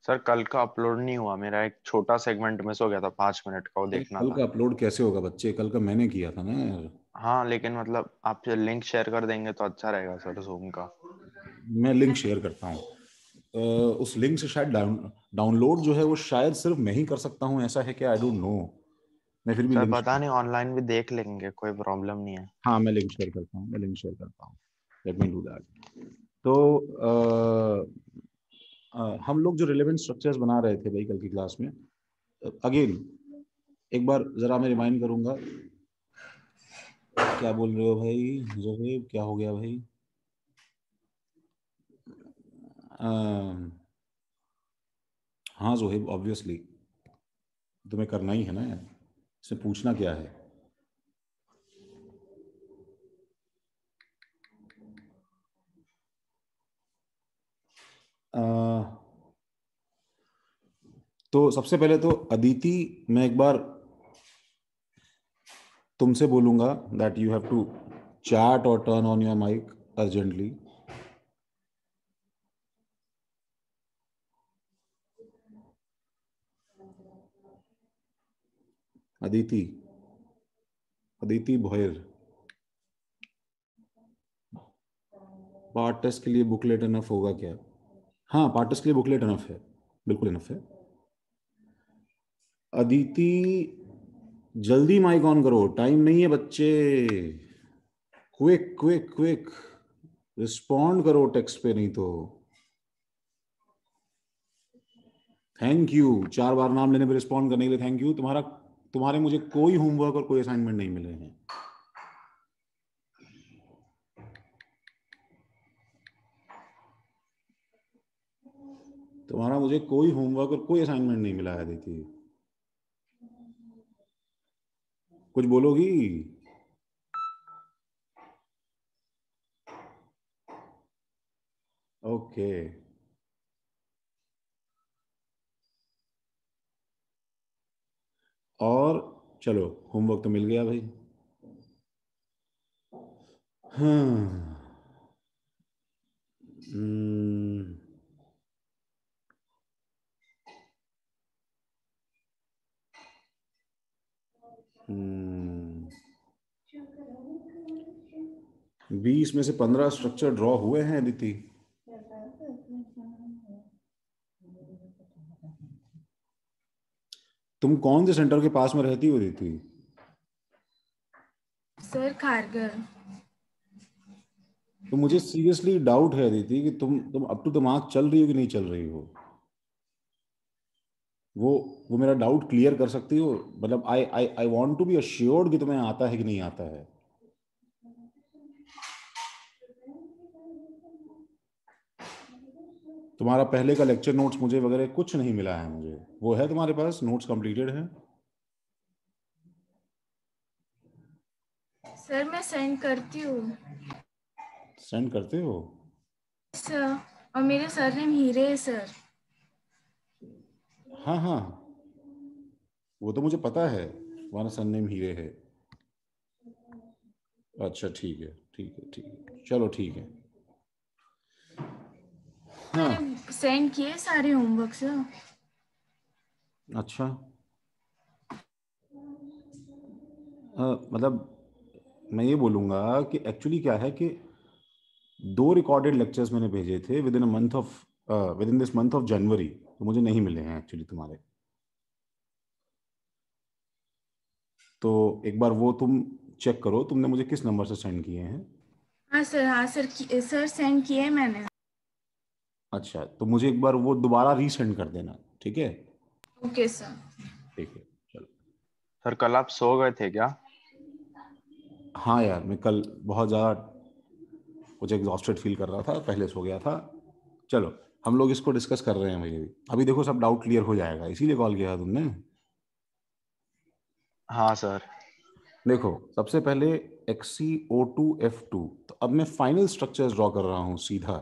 Sir कल का upload नहीं हुआ, मेरा एक छोटा सेगमेंट मिस हो गया था, 5 मिनट का, वो अरे देखना कल था। का अपलोड कैसे होगा बच्चे, कल का मैंने किया था ना यार। हाँ लेकिन मतलब आप लिंक शेयर कर देंगे तो अच्छा रहेगा सर, जूम का। मैं लिंक शेयर करता हूँ। उस लिंक से शायद डाउनलोड जो है वो शायद सिर्फ मैं ही कर सकता हूँ, ऐसा है क्या? आई डोंट नो। मैं फिर भी सर लिंक पता शेयर। नहीं, ऑनलाइन भी देख लेंगे, कोई प्रॉब्लम नहीं है। हाँ मैं लिंक शेयर करता हूँ, मैं लिंक शेयर करता हूँ। Let me do that. तो हम लोग जो रिलेवेंट स्ट्रक्चर्स बना रहे थे भाई कल की क्लास में, अगेन एक बार जरा मैं रिमाइंड करूंगा। क्या बोल रहे हो भाई जोहेब, क्या हो गया भाई? हाँ जोहेब, ऑब्वियसली तुम्हें करना ही है ना यार, इससे पूछना क्या है। अ, तो सबसे पहले तो अदिति, मैं एक बार तुमसे बोलूंगा that you have to chat और turn on your mic urgently. Aditi, Aditi Bhoyar, part test के लिए बुकलेट इनफ होगा क्या? हाँ पार्ट टेस्ट के लिए बुकलेट इनफ है, बिल्कुल इनफ है। अदिति जल्दी माइक ऑन करो, टाइम नहीं है बच्चे। क्विक क्विक क्विक, रिस्पॉन्ड करो टेक्स्ट पे, नहीं तो। थैंक यू, 4 बार नाम लेने पे रिस्पॉन्ड करने के लिए थैंक यू। तुम्हारे मुझे कोई होमवर्क और कोई असाइनमेंट नहीं मिले हैं। तुम्हारा मुझे कोई होमवर्क और कोई असाइनमेंट नहीं मिला है अदिति। कुछ बोलोगी? ओके। और चलो, होमवर्क तो मिल गया भाई। हाँ। हम्म, हम्म, 20 में से 15 स्ट्रक्चर ड्रॉ हुए हैं अदिति। तुम कौन से सेंटर के पास में रहती हो अदिति? सर खारगर। तो मुझे सीरियसली डाउट है अदिति कि तुम अप टू दिमाग चल रही हो कि नहीं चल रही हो। वो वो मेरा डाउट क्लियर कर सकती हो? मतलब I I I want to be assured कि तुम्हें आता है कि नहीं आता है। तुम्हारा पहले का लेक्चर नोट्स मुझे वगैरह कुछ नहीं मिला है मुझे, वो है तुम्हारे पास? नोट्स कंप्लीटेड है? सर मैं सेंड करती हूँ सेंड करते हो? सर। और मेरे सरनेम हीरे है सर। हाँ हाँ, वो तो मुझे पता है तुम्हारा सरनेम हीरे है। अच्छा ठीक है, ठीक है, ठीक है, चलो ठीक है। हाँ। मैंने सेंड किए सारे होमवर्क सर। अच्छा। मतलब मैं ये बोलूँगा कि एक्चुअली क्या है कि 2 रिकॉर्डेड लेक्चर्स मैंने भेजे थे with in this month of January, तो मुझे नहीं मिले हैं एक्चुअली तुम्हारे। तो एक बार वो तुम चेक करो, तुमने मुझे किस नंबर से सेंड किए हैं। हाँ सर सर सेंड किए मैंने। अच्छा, तो मुझे एक बार वो दोबारा रीसेंड कर देना, ठीक है? Okay sir. ठीक है, चलो। सर कल आप सो गए थे क्या? हाँ यार, मैं कल बहुत ज़्यादा कुछ एग्जॉस्टेड फील कर रहा था, पहले सो गया था। चलो, हम लोग इसको डिस्कस कर रहे हैं भाई अभी। अभी देखो सब डाउट क्लियर हो जाएगा, इसीलिए कॉल किया था तुमने। हाँ सर। देखो, सबसे पहले XCO2F2, तो अब मैं फाइनल स्ट्रक्चर्स ड्रॉ कर रहा हूँ सीधा।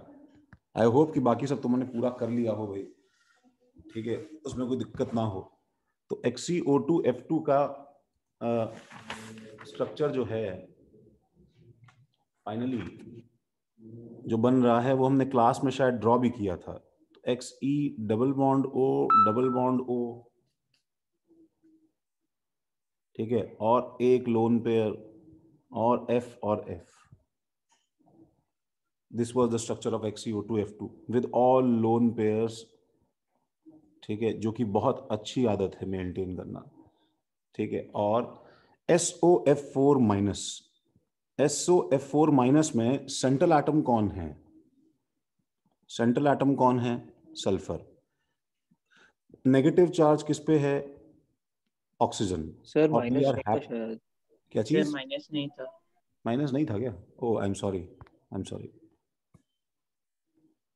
आई होप कि बाकी सब तुमने पूरा कर लिया हो भाई, ठीक है, उसमें कोई दिक्कत ना हो। तो XCO2F2 का स्ट्रक्चर जो है फाइनली जो बन रहा है वो हमने क्लास में शायद ड्रॉ भी किया था। तो XE डबल बॉन्ड O, ठीक है, और एक लोन पेयर और F और F. This was the structure of XeO2F2 with all lone pairs, ठीक है, जो कि बहुत अच्छी आदत है मेंटेन करना, ठीक है. और SOF4 माइनस, SOF4 माइनस में सेंट्रल एटम कौन है? सेंट्रल एटम कौन है? सल्फर. नेगेटिव चार्ज किस पे है? ऑक्सीजन. सर और वी माइनस आर नहीं था शायद. क्या सर चीज? माइनस नहीं था. माइनस नहीं था क्या? Oh I am sorry,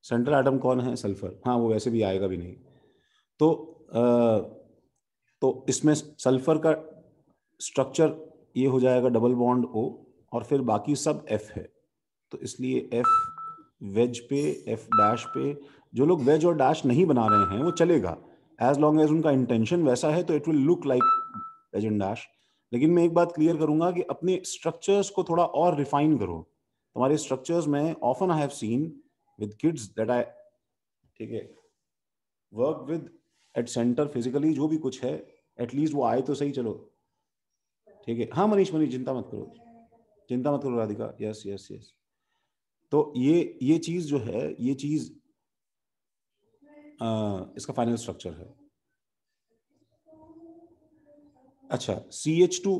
central atom कौन है? सल्फर. हाँ, वो वैसे भी आएगा भी नहीं. तो इसमें सल्फर का स्ट्रक्चर ये हो जाएगा डबल बॉन्ड O, और फिर बाकी सब F है. तो इसलिए F वेज पे, F डैश पे. जो लोग वेज और डैश नहीं बना रहे हैं वो चलेगा, एज लॉन्ग एज उनका इंटेंशन वैसा है, तो it will look like wedge and dash. लेकिन मैं एक बात क्लियर करूंगा कि अपने स्ट्रक्चर्स को थोड़ा और रिफाइन करो. तुम्हारे स्ट्रक्चर्स में often I have seen with kids that I, ठीक है, work with at centre physically, जो भी कुछ है एटलीस्ट वो आए तो सही. चलो ठीक है. हाँ मनीष, चिंता मत करो राधिका. Yes yes yes. तो ये चीज जो है, ये चीज इसका फाइनल स्ट्रक्चर है. अच्छा, CH2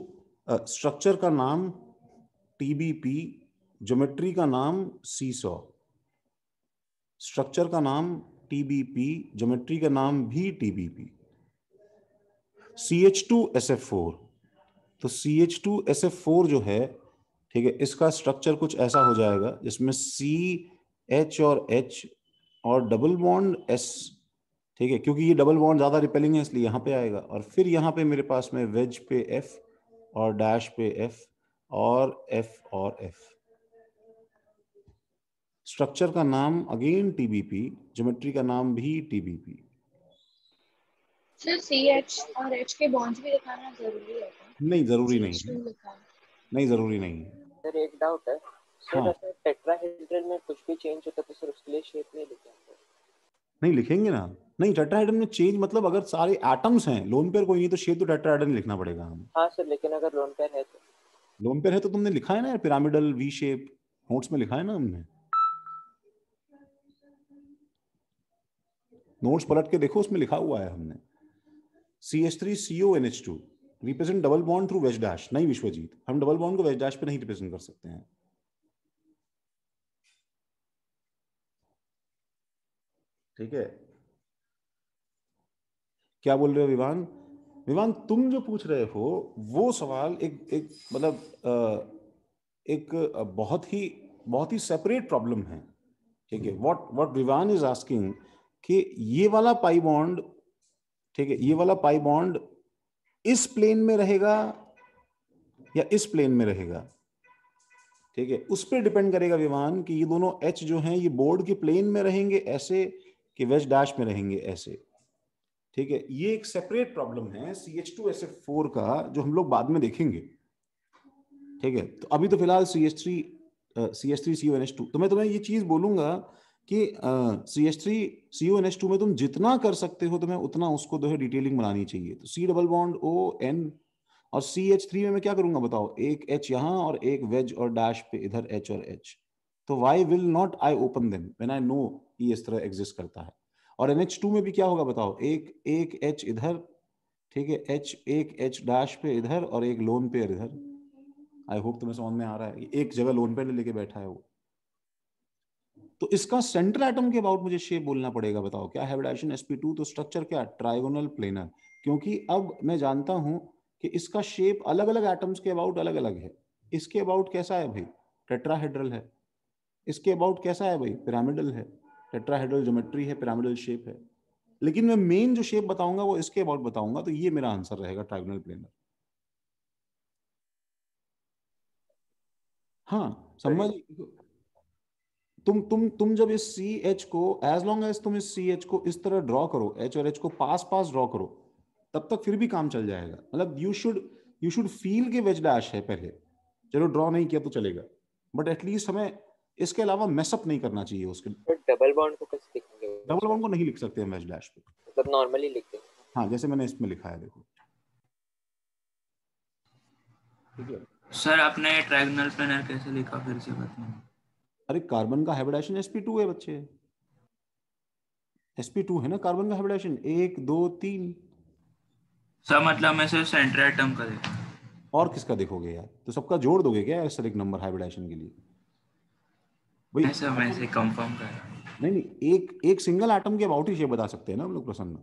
स्ट्रक्चर का नाम TBP, ज्योमेट्री का नाम सीसॉ. स्ट्रक्चर का नाम TBP, ज्योमेट्री का नाम भी TBP. CH2SF4, तो CH2SF4 जो है, ठीक है, इसका स्ट्रक्चर कुछ ऐसा हो जाएगा जिसमें C, H और H और डबल बॉन्ड S, ठीक है, क्योंकि ये डबल बॉन्ड ज्यादा रिपेलिंग है इसलिए यहां पे आएगा. और फिर यहां पे मेरे पास में वेज पे F और डैश पे F और F और F. स्ट्रक्चर का नाम अगेन TBP, ज्योमेट्री का नाम भी TBP. सर CH और H के बॉन्ड्स भी दिखाना जरूरी है क्या? नहीं, जरूरी नहीं है. CH2 लिखा है. नहीं, जरूरी नहीं है. सर एक डाउट है सर, हाँ. अगर टेट्राहेड्रल में कुछ भी चेंज होता तो सर उसके लिए शेप नहीं लिखेंगे? नहीं लिखेंगे ना. नहीं, टेट्राहेड्रल में चेंज मतलब अगर सारे एटम्स हैं, लोन पेयर कोई नहीं, तो शेप तो टेट्राहेड्रल में लिखना पड़ेगा हम. हाँ सर, लेकिन अगर लोन पेयर है तो? लोन पेयर है तो तुमने लिखा है ना, पिरामिडल वी शेप, नोट्स में लिखा है ना हमने. नोट्स पलट के देखो, उसमें लिखा हुआ है हमने. CH3CONH2 represent double bond through veg dash. नहीं विश्वजीत, हम डबल बॉन्ड को वेज डैश पे नहीं रिप्रेजेंट कर सकते हैं. ठीक है. क्या बोल रहे हो विवान? विवान, तुम जो पूछ रहे हो वो सवाल एक मतलब एक बहुत ही सेपरेट प्रॉब्लम है. ठीक है. व्हाट विवान इज आस्किंग कि ये वाला पाई बॉन्ड, ठीक है, ये वाला पाई बॉन्ड इस प्लेन में रहेगा या इस प्लेन में रहेगा. ठीक है, उस पर डिपेंड करेगा विमान कि ये दोनों H जो हैं ये बोर्ड के प्लेन में रहेंगे ऐसे कि वेज डैश में रहेंगे ऐसे. ठीक है, ये एक सेपरेट प्रॉब्लम है CH2SF4 का, जो हम लोग बाद में देखेंगे. ठीक है, तो अभी तो फिलहाल CH3CONH2. तो मैं तुम्हें ये चीज बोलूंगा कि CH3CONH2 में तुम जितना कर सकते हो तुम्हें उतना उसको जो है डिटेलिंग बनानी चाहिए. तो C डबल बॉन्ड ON और CH3 में मैं क्या करूंगा बताओ, एक H यहां और एक वेज और डैश पे इधर H और H. तो why will not I open them when I know ये इस तरह एग्जिस्ट करता है. और NH2 में भी क्या होगा बताओ, एक H इधर, ठीक है, एक H डैश पे इधर और एक लोन पेयर इधर. आई होप तुम्हें समझ में आ रहा है. एक जगह लोन पेयर लेके बैठा है वो. तो इसका सेंट्रल एटम के अबाउट मुझे शेप बोलना पड़ेगा. बताओ क्या है हाइब्रिडाइजेशन sp2. तो स्ट्रक्चर क्या, ट्राइगोनल प्लेनर. क्योंकि अब मैं जानता हूं कि इसका शेप अलग अलग एटम्स के अबाउट अलग अलग है. इसके अबाउट कैसा है भाई, टेट्राहेड्रल है. इसके अबाउट कैसा है भाई, पिरामिडल है. टेट्राहेड्रल ज्योमेट्री है, पिरामिडल शेप है. लेकिन मैं मेन जो शेप बताऊंगा वो इसके अबाउट बताऊंगा. तो ये मेरा आंसर रहेगा, ट्राइगोनल प्लेनर. हाँ समझ. तुम जब इस CH को, एज लॉन्ग एज तुम इस CH को इस तरह ड्रॉ करो, H और H को पास पास ड्रॉ करो, तब तक फिर भी काम चल जाएगा. मतलब यू शुड फील के वेज डैश है पहले. चलो ड्रॉ नहीं किया तो चलेगा, बट एटलीस्ट हमें इसके अलावा मेसअप नहीं करना चाहिए उसके. डबल बॉन्ड को कैसे लिखेंगे डबल बॉन्ड को नहीं लिख सकते हम एच डैश पे, मतलब नॉर्मली लिखते हैं। हाँ जैसे मैंने इसमें लिखा है देखो, ठीक है। सर आपने ट्रायगोनल प्लेनर कैसे लिखा फिर से बताएं। अरे कार्बन का हाइब्रिडाइजेशन sp2 है बच्चे, sp2 है ना कार्बन का हाइब्रिडाइजेशन, 1 2 3। सर मतलब मैं सिर्फ सेंटर एटम का देखा। और किसका देखोगे यार, तो सबका जोड़ दोगे क्या सर एक नंबर हाइब्रिडाइजेशन के लिए भाई? नहीं सर मैं इसे कंफर्म कर रहा हूँ। नहीं नहीं, एक एक सिंगल एटम के अबाउट ही शेप बता सकते हैं ना हम लोग प्रसन्न,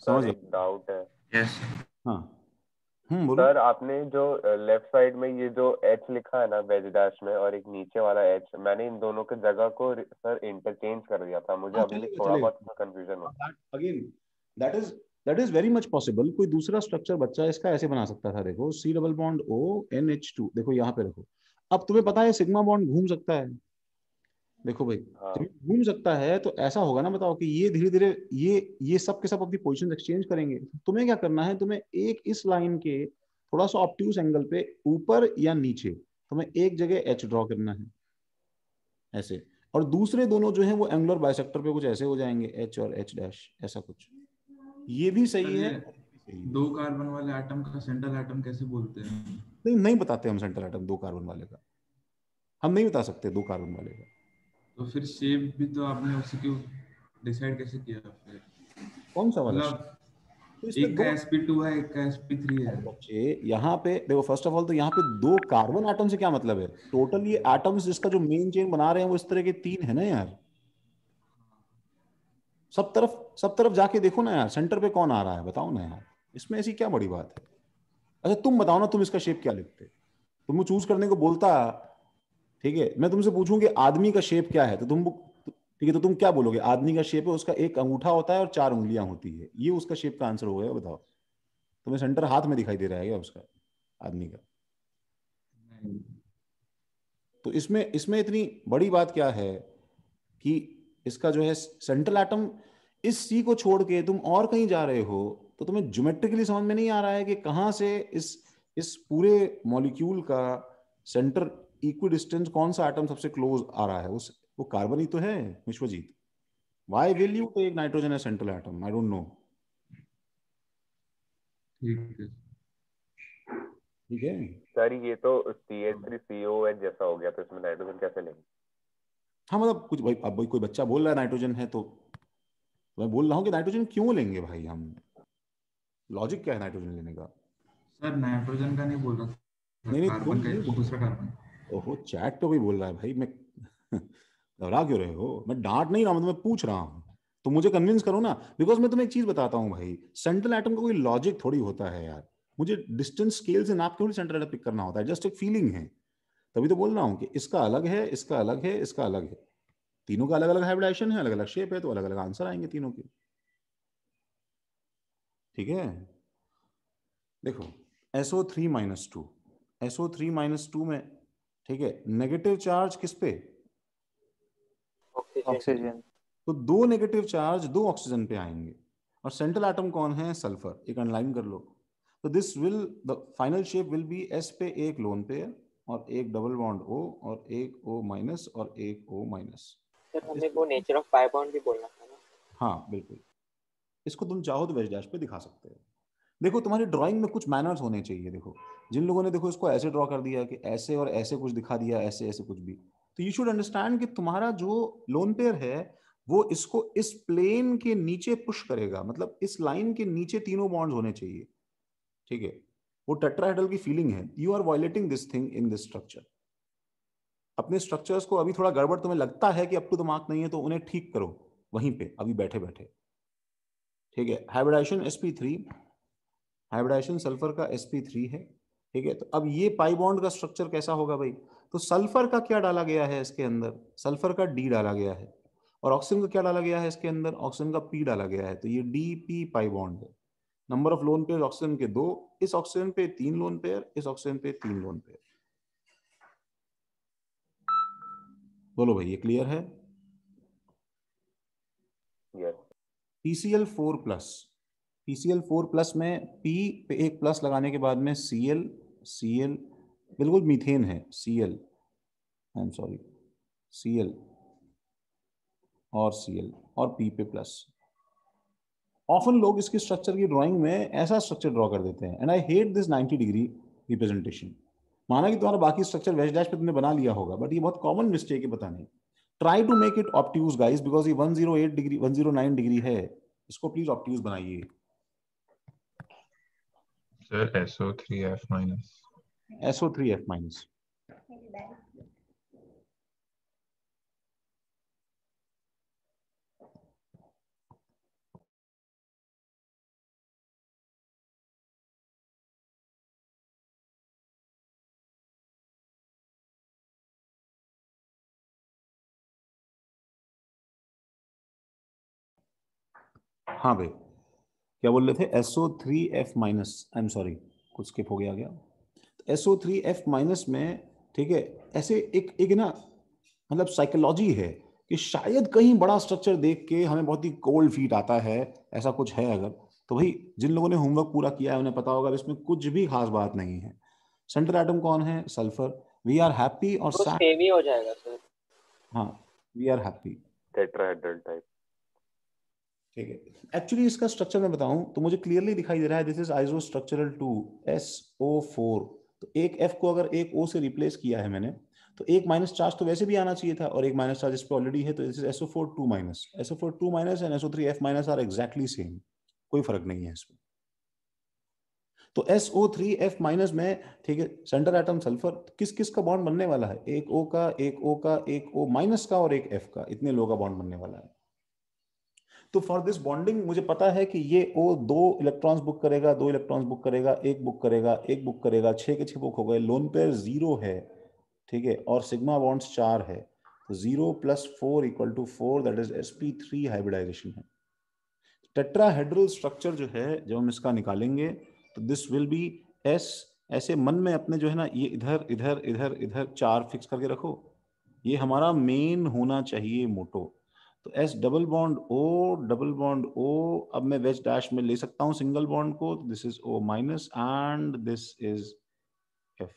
समझ सर लो। एक डाउट है। यस हाँ बोलो। सर आपने जो लेफ्ट साइड में ये जो एच लिखा है ना वेज डैश में, और एक नीचे वाला एच, मैंने इन दोनों के जगह को सर इंटरचेंज कर दिया था, मुझे हाँ अभी भी चलेगा थोड़ा चलेगा, बहुत कंफ्यूजन हो। Again that is very much possible. कोई दूसरा स्ट्रक्चर बच्चा इसका ऐसे बना सकता था, देखो C double bond O N H two, देखो यहाँ पे रखो। अब तुम्हें पता है सिग्मा बॉन्ड घूम सकता है, देखो भाई हाँ घूम सकता है, तो ऐसा होगा ना, बताओ कि ये धीरे धीरे ये सब के सब अपनी पोजीशन एक्सचेंज करेंगे। तुम्हें क्या करना है, तुम्हें एक इस लाइन के थोड़ा सा ऑब्ट्यूज एंगल पे ऊपर या नीचे तुम्हें एक जगह एच ड्रॉ करना है ऐसे, और दूसरे दोनों जो है वो एंगुलर बाइसेक्टर पे कुछ ऐसे हो जाएंगे, एच और एच डैश ऐसा कुछ। ये भी सही है, दो कार्बन वाले एटम का सेंट्रल एटम कैसे बोलते हैं? नहीं नहीं बताते हम सेंट्रल एटम दो कार्बन वाले का, हम नहीं बता सकते दो कार्बन वाले का। तो फिर शेप भी तो आपने उसी को डिसाइड कैसे किया फिर? कौन सा वाला? मतलब तो इसमें एक दो का sp2 है, एक का sp3 है। बच्चे यहाँ पे देखो, फर्स्ट ऑफ ऑल तो यहाँ पे दो कार्बन एटम से क्या मतलब है, टोटल ये एटम्स जिसका जो मेन चेन बना रहे हैं वो इस तरह के तीन है ना यार। सब तरफ जाके देखो ना यार, सेंटर पे कौन आ रहा है बताओ ना यार, इसमें ऐसी क्या बड़ी बात है। अच्छा तुम बताओ ना, तुम इसका शेप क्या लिखते, तुम चूज करने को बोलता, ठीक है, मैं तुमसे पूछूं कि आदमी का शेप क्या है, तो तुम ठीक है, तो तुम क्या बोलोगे, आदमी का शेप है उसका एक अंगूठा होता है और 4 उंगलियां होती है, ये उसका शेप का आंसर होगा, बताओ। तुम्हें सेंटर हाथ में दिखाई दे रहा है क्या उसका, आदमी का? तो इसमें इसमें इतनी बड़ी बात क्या है कि इसका जो है सेंट्रल एटम, इस सी को छोड़ के तुम और कहीं जा रहे हो, तो तुम्हें ज्योमेट्रिकली समझ में नहीं आ रहा है कि कहां से इस पूरे मॉलिक्यूल का सेंटर इक्विडिस्टेंस कौन सा एटम सबसे क्लोज आ रहा है, उस वो कार्बन ही तो है Vishwajit. Why will you take nitrogen as central atom, I don't know. ठीक है। ठीक है सर ये तो CH3COH जैसा हो गया, तो इसमें नाइट्रोजन कैसे लेंगे? हाँ मतलब कुछ भाई, अब भाई कोई बच्चा बोल रहा है नाइट्रोजन है, तो मैं बोल रहा हूँ कि नाइट्रोजन क्यों लेंगे भाई हम, लॉजिक क्या है नाइट्रोजन लेने का? सर नाइट्रोजन का नहीं बोल रहा, नहीं नहीं तुम कार्बन का, दूसरा कार्बन। ओहो चैट पे कोई बोल रहा है भाई, मैं घबरा क्यों रहे हो, मैं डांट नहीं रहा हूं, मैं पूछ रहा हूँ, तो मुझे कन्विंस करो ना। बिकॉज मैं तुम्हें एक चीज बताता हूँ भाई, सेंट्रल एटम का कोई लॉजिक थोड़ी होता है यार, मुझे डिस्टेंस स्केल से नाप के थोड़ी सेंट्रल एटम पिक करना होता है, जस्ट एक फीलिंग है। तभी तो बोल रहा हूँ कि इसका अलग है, इसका अलग है, इसका अलग है, तीनों का अलग अलग हाइब्रिडाइजेशन है, अलग अलग शेप है, तो अलग अलग आंसर आएंगे तीनों के। ठीक है देखो SO3-2, SO3-2 में, ठीक है, नेगेटिव चार्ज किस पे, ऑक्सीजन। तो दो नेगेटिव चार्ज दो ऑक्सीजन पे आएंगे, और सेंट्रल एटम कौन है, सल्फर, एक अंडरलाइन कर लो। तो this will, the final shape will be S पे एक लोन पेयर और एक डबल बॉन्ड O और एक O- और एक O-। सर हमें वो नेचर ऑफ पाई बॉन्ड भी बोलना था ना? हाँ बिल्कुल, इसको तुम चाहो तो वेज डैश पे दिखा सकते हो। देखो तुम्हारी ड्राइंग में कुछ मैनर्स होने चाहिए, देखो जिन लोगों ने देखो इसको ऐसे ड्रॉ कर दिया कि ऐसे और ऐसे कुछ दिखा दिया, ऐसे ऐसे कुछ भी, तो यू शुड अंडरस्टैंड कि तुम्हारा जो लोन पेयर है वो इसको इस प्लेन के नीचे पुश करेगा, मतलब इस लाइन के नीचे तीनों बॉन्ड्स होने चाहिए। ठीक है, वो टेट्राहेड्रल की फीलिंग है, you are violating this thing in this structure. अपने स्ट्रक्चर्स को अभी थोड़ा गड़बड़ तुम्हें लगता है कि अप टू द मार्क नहीं है, तो उन्हें ठीक करो वहीं पे अभी बैठे बैठे। ठीक है, हाइब्रिडाइजेशन sp3, हाइब्रिडाइजेशन सल्फर का sp3 है। ठीक है, तो अब ये पाई बॉन्ड का स्ट्रक्चर कैसा होगा भाई, तो सल्फर का क्या डाला गया है इसके अंदर, सल्फर का D डाला गया है, और ऑक्सीजन का क्या डाला गया है इसके अंदर, ऑक्सीजन का P डाला गया है, तो ये DP पाई बॉन्ड है। Number of lone pair oxygen के 2, इस ऑक्सीजन पे 3 लोन पेयर, इस ऑक्सीजन पे 3 लोन पेयर। बोलो भाई ये क्लियर है? यस। PCl4+, PCl4+ में P पे एक प्लस लगाने के बाद में Cl बिल्कुल मीथेन है, Cl, I am sorry, Cl, और Cl और P पे प्लस। ऑफन लोग इसकी स्ट्रक्चर की ड्राइंग में ऐसा स्ट्रक्चर ड्रॉ कर देते हैं, and I hate this 90 degree representation. माना कि तुम्हारा बाकी स्ट्रक्चर वेज डैश पे तुमने बना लिया होगा, बट ये बहुत कॉमन मिस्टेक है, पता नहीं। Try to make it obtuse guys, because ये 108 डिग्री 109 डिग्री है, इसको प्लीज ऑब्ट्यूज बनाइए। Sir SO3F minus. SO3F minus. हाँ भाई, क्या बोल रहे थे? SO3F minus, I am sorry, कुछ स्किप हो गया। तो SO3F माइनस में, ठीक है, ऐसे एक एक ना मतलब साइकोलॉजी है कि शायद कहीं बड़ा स्ट्रक्चर देख के हमें बहुत ही कोल्ड फीट आता है, ऐसा कुछ है अगर तो भाई जिन लोगों ने होमवर्क पूरा किया है उन्हें पता होगा इसमें कुछ भी खास बात नहीं है। सेंटर एटम कौन है? सल्फर। वी आर हैप्पी और तो सेम ही हो जाएगा सर। हाँ, we are happy. Tetrahedral type. ठीक है, एक्चुअली इसका स्ट्रक्चर मैं बताऊं तो मुझे क्लियरली दिखाई दे रहा है, दिस इज आइसोस्ट्रक्चरल 2 SO4। तो एक F को अगर एक O से रिप्लेस किया है मैंने, तो एक माइनस चार्ज तो वैसे भी आना चाहिए था, और एक माइनस चार्ज इस पे ऑलरेडी है, तो this is SO4 2 minus. SO4 2 minus and SO3F minus are exactly same, कोई फर्क नहीं है इसमें। तो SO3F माइनस में, ठीक है, सेंटर एटम सल्फर, किस किस का बॉन्ड बनने वाला है? एक O का, एक O का, एक O माइनस का और एक F का, इतने लोगों का बॉन्ड बनने वाला है। तो फॉर दिस बॉन्डिंग मुझे पता है कि ये O 2 इलेक्ट्रॉन्स बुक करेगा, 2 इलेक्ट्रॉन्स बुक करेगा, एक बुक करेगा, एक बुक करेगा, 6 के 6 बुक हो गए, लोन पेयर 0 है, ठीक है, और सिग्मा बॉन्ड्स 4 है, तो 0 + 4 = 4, दैट इज sp3 हाइब्रिडाइजेशन है। टेट्राहेड्रल स्ट्रक्चर जो है, जब हम इसका निकालेंगे तो दिस विल बी S, ऐसे मन में अपने जो है ना, ये इधर इधर इधर इधर 4 फिक्स करके रखो, ये हमारा मेन होना चाहिए मोटो। तो S डबल बॉन्ड O, अब मैं वेज डैश में ले सकता हूं सिंगल बॉन्ड को, this is O minus and this is F।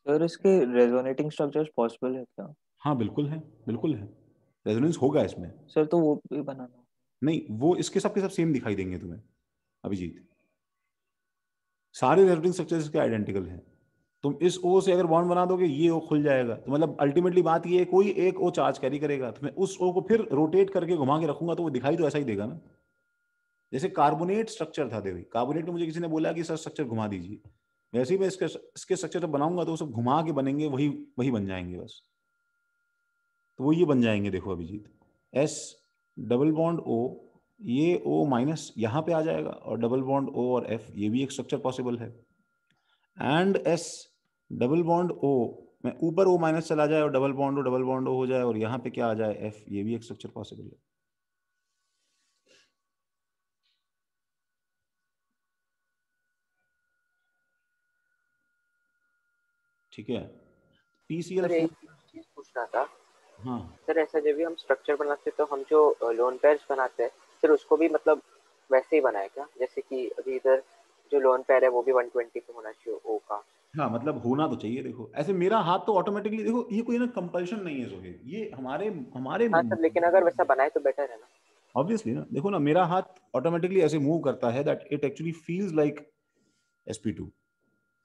Sir इसके रेजोनेटिंग स्ट्रक्चर्स पॉसिबल है क्या? हाँ बिल्कुल है, बिल्कुल है, रेजोनेंस होगा इसमें। सर तो वो भी बनाना। नहीं, वो इसके सब के सब सेम दिखाई देंगे तुम्हें अभिजीत, सारे रेजोनेटिंग स्ट्रक्चर्स के आइडेंटिकल हैं। तुम इस O से अगर बॉन्ड बना दोगे, ये O खुल जाएगा, तो मतलब अल्टीमेटली बात ये है, कोई एक O चार्ज कैरी करेगा, तो मैं उस O को फिर रोटेट करके घुमा के रखूंगा, तो वो दिखाई तो ऐसा ही देगा ना। जैसे कार्बोनेट स्ट्रक्चर था, देखो कार्बोनेट में मुझे किसी ने बोला कि सर स्ट्रक्चर घुमा दीजिए, वैसे ही मैं इसके स्ट्रक्चर जब बनाऊंगा तो वो सब घुमा के बनेंगे, वही वही बन जाएंगे बस। तो वो ये बन जाएंगे, देखो Abhijit, S double bond O, ये O माइनस यहाँ पे आ जाएगा, और डबल बॉन्ड O और F, ये भी एक स्ट्रक्चर पॉसिबल है। And S double bond O में ऊपर O माइनस चला जाए और डबल बॉन्ड O हो जाए, और यहाँ पे क्या आ जाए F, ये भी एक स्ट्रक्चर पॉसिबल है। ठीक है, सर PCl4। एक चीज पूछना था। हाँ सर ऐसा जब भी हम स्ट्रक्चर बनाते हैं तो हम जो लोन पेयर्स बनाते हैं सर उसको भी मतलब वैसे ही बनाए क्या? जैसे कि अभी इधर जो लोन पेयर है वो भी 120 पे होना चाहिए O का। हाँ, मतलब होना तो चाहिए। देखो ऐसे मेरा हाथ तो ऑटोमेटिकली, देखो ये कोई ना कंपल्शन नहीं है जोहेब, ये हमारे हमारे हाँ सर, लेकिन अगर वैसा बनाए तो बेटर है ना। ऑब्वियसली ना, देखो ना मेरा हाथ ऑटोमेटिकली ऐसे मूव करता है that it actually feels like sp2।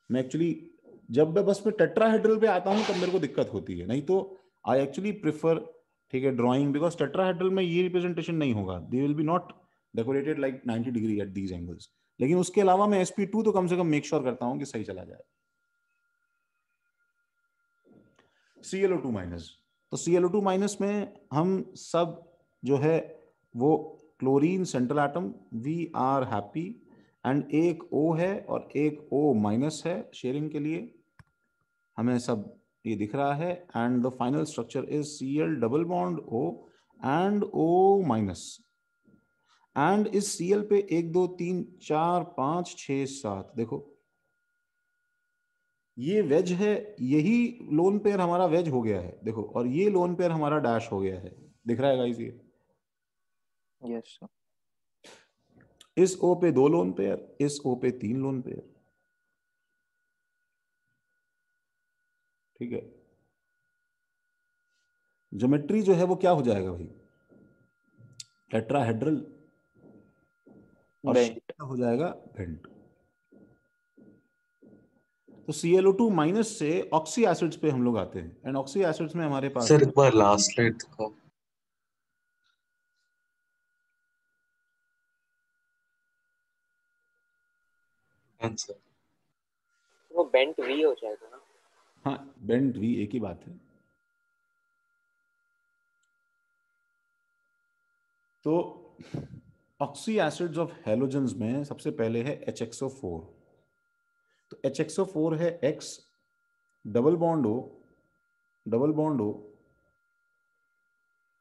मैं एक्चुअली जब मैं बस में टेट्राहेड्रल पे आता हूँ तब मेरे को दिक्कत होती है, नहीं तो आई एक्चुअली प्रेफर, ठीक है, ड्राइंग, बिकॉज टेट्राहेड्रल में ये रिप्रेजेंटेशन नहीं होगा, they will be not decorated like 90 degree at these angles. लेकिन उसके अलावा मैं sp2 तो कम से कम मेक श्योर करता हूँ कि सही चला जाए। ClO2 माइनस, तो ClO2 माइनस में हम सब जो है वो chlorine central atom, we are happy, and एक O है और एक O माइनस है शेयरिंग के लिए, हमें सब ये दिख रहा है, and the final structure is Cl double bond O and O minus, and इस Cl पे 1 2 3 4 5 6 7, देखो ये वेज है, यही लोन पेयर हमारा वेज हो गया है, देखो, और ये लोन पेयर हमारा डैश हो गया है, दिख रहा है गाइस ये। Yes sir. इस O पे 2 लोन पेयर, इस O पे 3 लोन पेयर, ठीक है, ज्योमेट्री जो है वो क्या हो जाएगा भाई, टेट्राहेड्रल, और बेंट। शेप क्या हो जाएगा, बेंट। तो ClO2 माइनस से ऑक्सी एसिड्स पे हम लोग आते हैं, एंड ऑक्सी एसिड्स में हमारे पास सर एक बार लास्ट स्लाइड दिखाओ। आंसर वो बेंट वी हो जाएगा ना। हाँ, बेंट वी एक ही बात है। तो ऑक्सी एसिड्स ऑफ हेलोजेंस में सबसे पहले है HXO4। तो HXO4 है X double bond O double bond O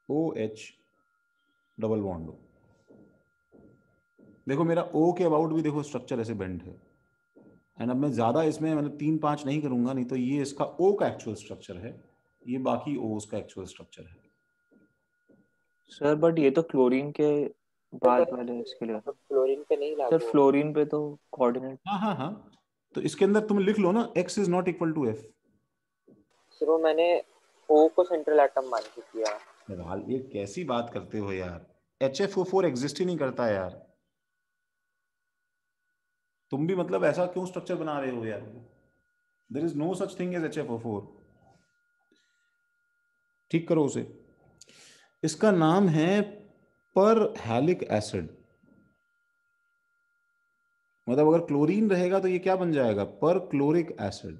OH double bond O। देखो मेरा O के अबाउट भी देखो स्ट्रक्चर ऐसे बेंड है, एंड अब मैं ज्यादा इसमें मतलब 3-5 नहीं करूंगा, नहीं तो ये इसका O का एक्चुअल स्ट्रक्चर है, ये बाकी O उसका एक्चुअल स्ट्रक्चर है। सर बट ये तो क्लोरीन के बाद वाले इसके लिए। फ्लोरीन पे नहीं सर लागू होगा। फ्लोरीन पे तो कोऑर्डिनेट। हाँ हाँ हाँ, तो इसके अंदर तुम लिख लो ना X is not equal to F। Sir वो मैंने ओ को सेंट्रल एटम मान के किया। यार ये कैसी बात करते हो यार, HFO4 एग्जिस्ट ही नहीं करता यार, तुम भी मतलब ऐसा क्यों स्ट्रक्चर बना रहे हो यार, there is no such thing as HFO4। ठीक करो उसे, इसका नाम है पर हैलिक एसिड, मतलब अगर क्लोरीन रहेगा तो ये क्या बन जाएगा, पर क्लोरिक एसिड।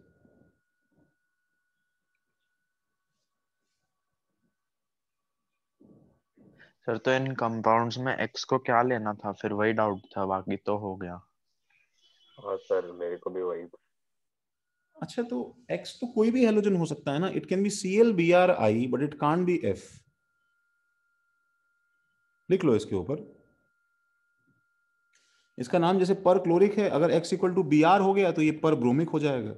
सर तो इन कंपाउंड्स में एक्स को क्या लेना था, फिर वही डाउट था, बाकी तो हो गया। हाँ सर मेरे को भी वही। अच्छा तो X तो कोई भी हेलोजन हो सकता है ना, it can be ClBrI but it can't be F। लिख लो इसके ऊपर, इसका नाम जैसे पर क्लोरिक है, अगर X इक्वल टू Br हो गया तो ये पर ब्रोमिक हो जाएगा।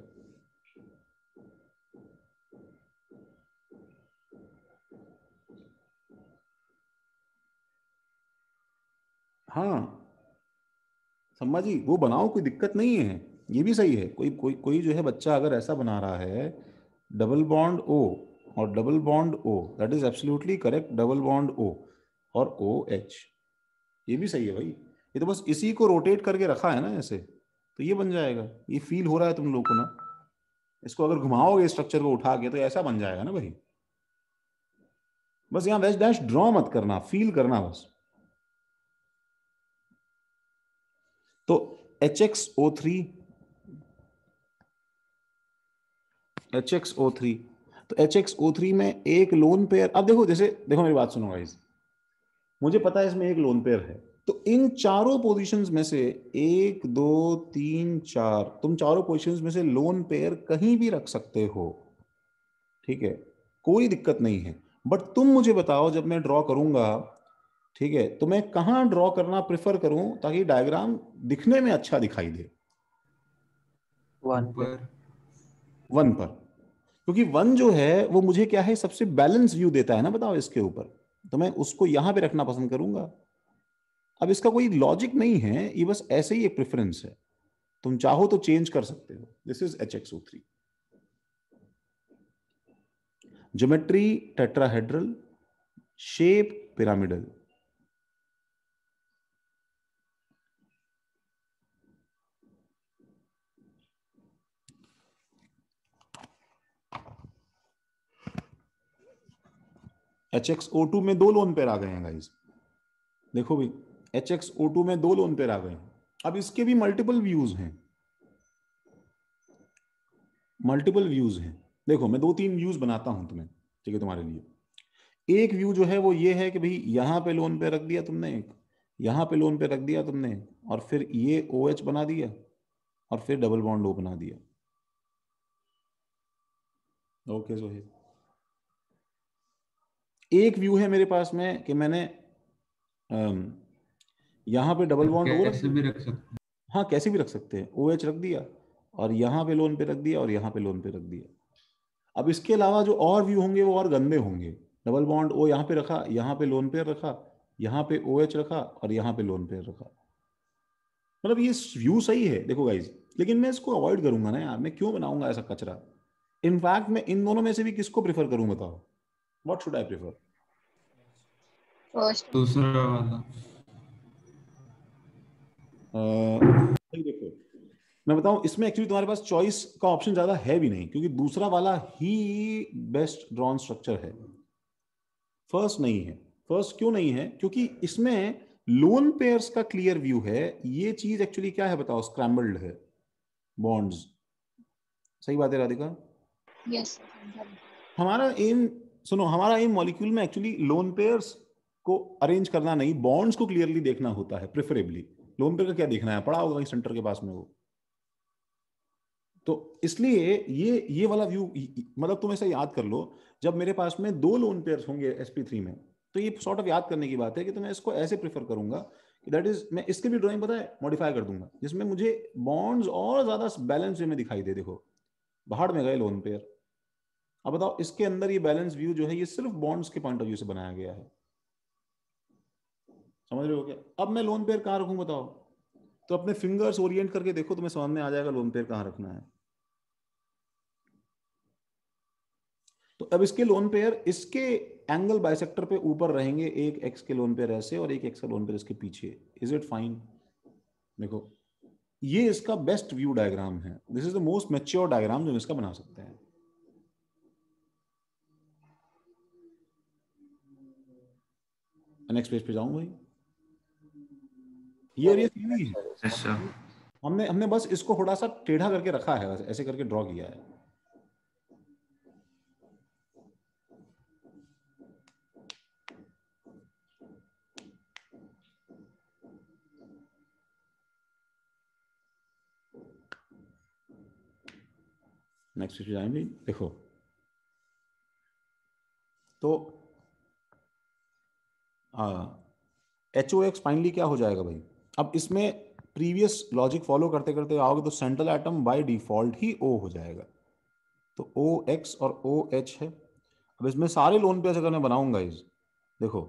हाँ सम्मा जी वो बनाओ, कोई दिक्कत नहीं है, ये भी सही है। कोई कोई कोई जो है बच्चा अगर ऐसा बना रहा है डबल बॉन्ड O और double bond O, that is absolutely correct, double bond O और OH, ये भी सही है भाई। ये तो बस इसी को रोटेट करके रखा है ना ऐसे, तो ये बन जाएगा। ये फील हो रहा है तुम लोग को ना, इसको अगर घुमाओगे स्ट्रक्चर को उठा के तो ऐसा बन जाएगा ना भाई। बस यहाँ डैश डैश ड्रॉ मत करना, फील करना बस। तो HXO3 HXO3, तो HXO3 में एक लोन पेयर, अब देखो जैसे देखो मेरी बात सुनो गाइस, मुझे पता है इसमें एक लोन पेयर है, तो इन चारों पोजीशंस में से 1 2 3 4, तुम चारों पोजीशंस में से लोन पेयर कहीं भी रख सकते हो, ठीक है, कोई दिक्कत नहीं है। बट तुम मुझे बताओ जब मैं ड्रॉ करूंगा, ठीक है, तो मैं कहां ड्रॉ करना प्रेफर करूं ताकि डायग्राम दिखने में अच्छा दिखाई दे। 1 पे। 1 पर, क्योंकि 1 जो है वो मुझे क्या है, सबसे बैलेंस व्यू देता है ना, बताओ इसके ऊपर, तो मैं उसको यहां पे रखना पसंद करूंगा। अब इसका कोई लॉजिक नहीं है, ये बस ऐसे ही एक प्रेफरेंस है, तुम चाहो तो चेंज कर सकते हो। This is HXO3। Geometry tetrahedral, shape pyramidal. HXO2 में 2 लोन पेयर आ गए हैं गाइस, देखो भाई HXO2 में 2 लोन पेयर आ गए हैं। अब इसके भी मल्टीपल व्यूज हैं, मल्टीपल व्यूज हैं। देखो मैं 2-3 व्यूज बनाता हूं तुम्हें, ठीक है, तुम्हारे लिए। एक व्यू जो है वो ये है कि भाई यहां पे लोन पेयर रख दिया तुमने एक, यहां पे लोन पेयर रख दिया तुमने, और फिर ये OH बना दिया, और फिर डबल बॉन्ड O बना दिया। ओके सोहेब, एक व्यू है मेरे पास में कि मैंने यहां पे डबल बॉन्ड O कैसे भी रख सकते हैं। हाँ कैसे भी रख सकते हैं, OH रख दिया और यहां पे लोन पे रख दिया और यहां पे लोन पे रख दिया। अब इसके अलावा जो और व्यू होंगे वो और गंदे होंगे। डबल बॉन्ड O यहां पे रखा, यहां पे लोन पेयर रखा, यहां पे OH रखा और यहां पे लोन पेयर रखा। मतलब ये व्यू सही है देखो गाइज, लेकिन मैं इसको अवॉइड करूंगा ना यार, मैं क्यों बनाऊंगा ऐसा कचरा। इनफैक्ट मैं इन दोनों में से भी किसको प्रेफर करूं बताओ, what should I prefer? First. दूसरा वाला। देखो मैं बताऊं, इसमें एक्चुअली तुम्हारे पास चॉइस का ऑप्शन ज्यादा है भी नहीं, क्योंकि दूसरा वाला ही बेस्ट ड्रॉन स्ट्रक्चर है, फर्स्ट नहीं है। फर्स्ट क्यों नहीं है? क्योंकि इसमें लोन पेयर्स का क्लियर व्यू है। ये चीज एक्चुअली क्या है बताओ? स्क्रैम्बल्ड है बॉन्ड्स। सही बात है राधिका? यस। हमारा एम, सुनो, हमारा एम मॉलिक्यूल में एक्चुअली लोन पेयर्स को अरेंज करना नहीं, बॉन्ड्स को क्लियरली देखना होता है प्रेफरेबली। लोन पेयर का क्या देखना है, पड़ा होगा कहीं सेंटर के पास में वो। तो इसलिए ये वाला व्यू, मतलब तुम ऐसा याद कर लो, जब मेरे पास में 2 लोन पेयर्स होंगे sp3 में, तो ये सॉर्ट ऑफ याद करने की बात है कि तो मैं इसको ऐसे प्रेफर करूंगा कि दैट इज, मैं इसके भी ड्राइंग पता है मॉडिफाई कर दूंगा, जिसमें मुझे बॉन्ड्स और ज्यादा बैलेंस वे में दिखाई दे। देखो बाहर में गए लोन पेयर। अब बताओ इसके अंदर ये बैलेंस व्यू जो है ये सिर्फ बॉन्ड्स के पॉइंट ऑफ व्यू से बनाया गया है। समझ रहे हो क्या? अब मैं लोन पेयर कहाँ रखूं बताओ? तो अपने फिंगर्स ओरिएंट करके देखो, तुम्हें समझ में आ जाएगा लोन पेयर कहाँ रखना है। तो अब इसके लोन पेयर इसके एंगल बाइसेक्टर पे ऊपर रहेंगे, एक एक्स के लोन पेयर ऐसे और एक एक्स का लोन पेयर इसके पीछे। Is it fine? देखो ये इसका बेस्ट व्यू डायग्राम है। This is the most mature diagram जो हम इसका बना सकते हैं। नेक्स्ट पेज पे जाऊं भाई? ये और ये सेम ही है। ऐसा हमने हमने बस इसको थोड़ा सा टेढ़ा करके रखा है, बस ऐसे करके ड्रॉ किया है। नेक्स्ट पेज जाएंगे। देखो तो HOX फाइनली क्या हो जाएगा भाई? अब इसमें प्रीवियस लॉजिक फॉलो करते करते आओगे तो central atom by default he O हो जाएगा। तो OX और OH है। अब इसमें सारे लोन पेयर अगर मैं बनाऊंगा इस, देखो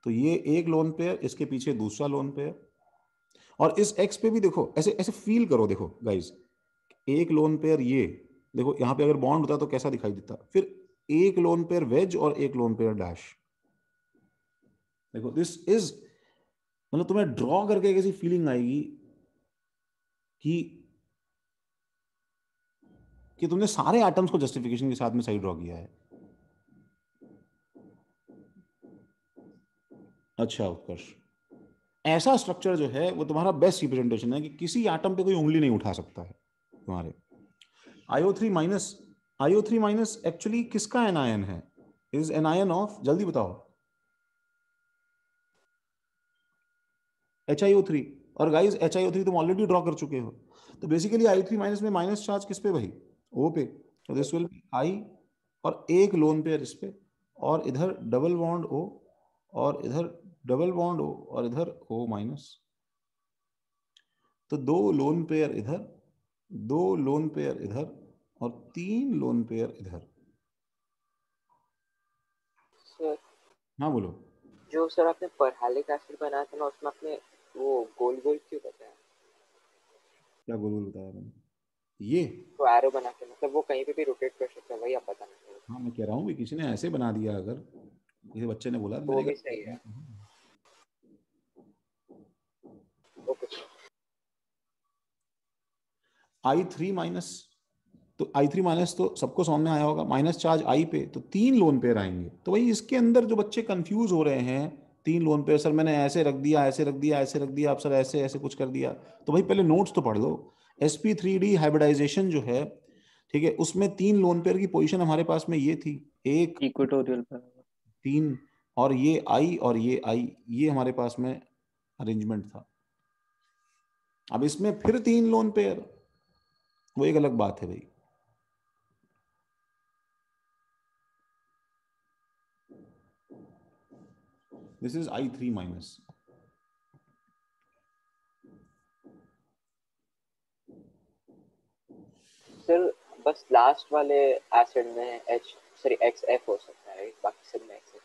तो ये एक लोन पेयर, इसके पीछे दूसरा लोन पेयर, और इस X पे भी देखो, ऐसे ऐसे फील करो। देखो गाइज, एक लोन पेयर ये, देखो यहाँ पे अगर बॉन्ड होता तो कैसा दिखाई देता, फिर एक लोन पेयर वेज और एक लोन पेयर डैश। देखो दिस इज, मतलब तुम्हें ड्रॉ करके कैसी फीलिंग आएगी कि तुमने सारे एटम्स को जस्टिफिकेशन के साथ में सही ड्रॉ किया है। अच्छा उत्कर्ष, ऐसा स्ट्रक्चर जो है वो तुम्हारा बेस्ट रिप्रेजेंटेशन है कि किसी एटम पे कोई उंगली नहीं उठा सकता है तुम्हारे। IO3 माइनस एक्चुअली किसका एनायन है? इज एनायन ऑफ, जल्दी बताओ, HiO3। और गाइस HiO3 तुम ऑलरेडी ड्रॉ कर चुके हो। तो बेसिकली I3 माइनस में माइनस चार्ज किस पे भाई? O पे। तो दिस विल बी I, और एक लोन पेयर इस पे, और इधर डबल बॉन्ड O, और इधर डबल बॉन्ड O, और इधर O माइनस। तो 2 लोन पेयर इधर, 2 लोन पेयर इधर, और 3 लोन पेयर इधर। सर हाँ बोलो। जो सर आपने परहालिक एसिड बनाया था ना, उसमें आपने वो गोल गोल क्यों बताया? क्या गोल गोल बताया मैंने? ये तो एरो बना के, मतलब वो कहीं पे भी रोटेट कर सकते हैं, वही आप बताना। हाँ मैं कह रहा हूँ कि किसी ने ऐसे बना दिया, अगर किसी बच्चे ने बोला तो तो वो मैंने भी सही है। कहा ओके। I3 माइनस, तो I3 माइनस तो सबको समझ में आया होगा, माइनस चार्ज I पे, तो 3 लोन पेयर आएंगे। तो भाई इसके अंदर जो बच्चे कंफ्यूज हो रहे हैं, 3 लोन पेयर, सर मैंने ऐसे रख दिया, ऐसे रख दिया, ऐसे रख दिया, आप सर ऐसे ऐसे कुछ कर दिया, तो भाई पहले नोट्स तो पढ़ लो। sp3d हाइब्रिडाइजेशन जो है, ठीक है, उसमें 3 लोन पेयर की पोजीशन हमारे पास में ये थी, 1 इक्वेटोरियल पर। 3, और ये I और ये I, ये हमारे पास में अरेंजमेंट था। अब इसमें फिर 3 लोन पेयर, वो एक अलग बात है भाई। This is I3 minus. Sir बस लास्ट वाले एसिड में XF हो सकता है, बाकी सब में XF।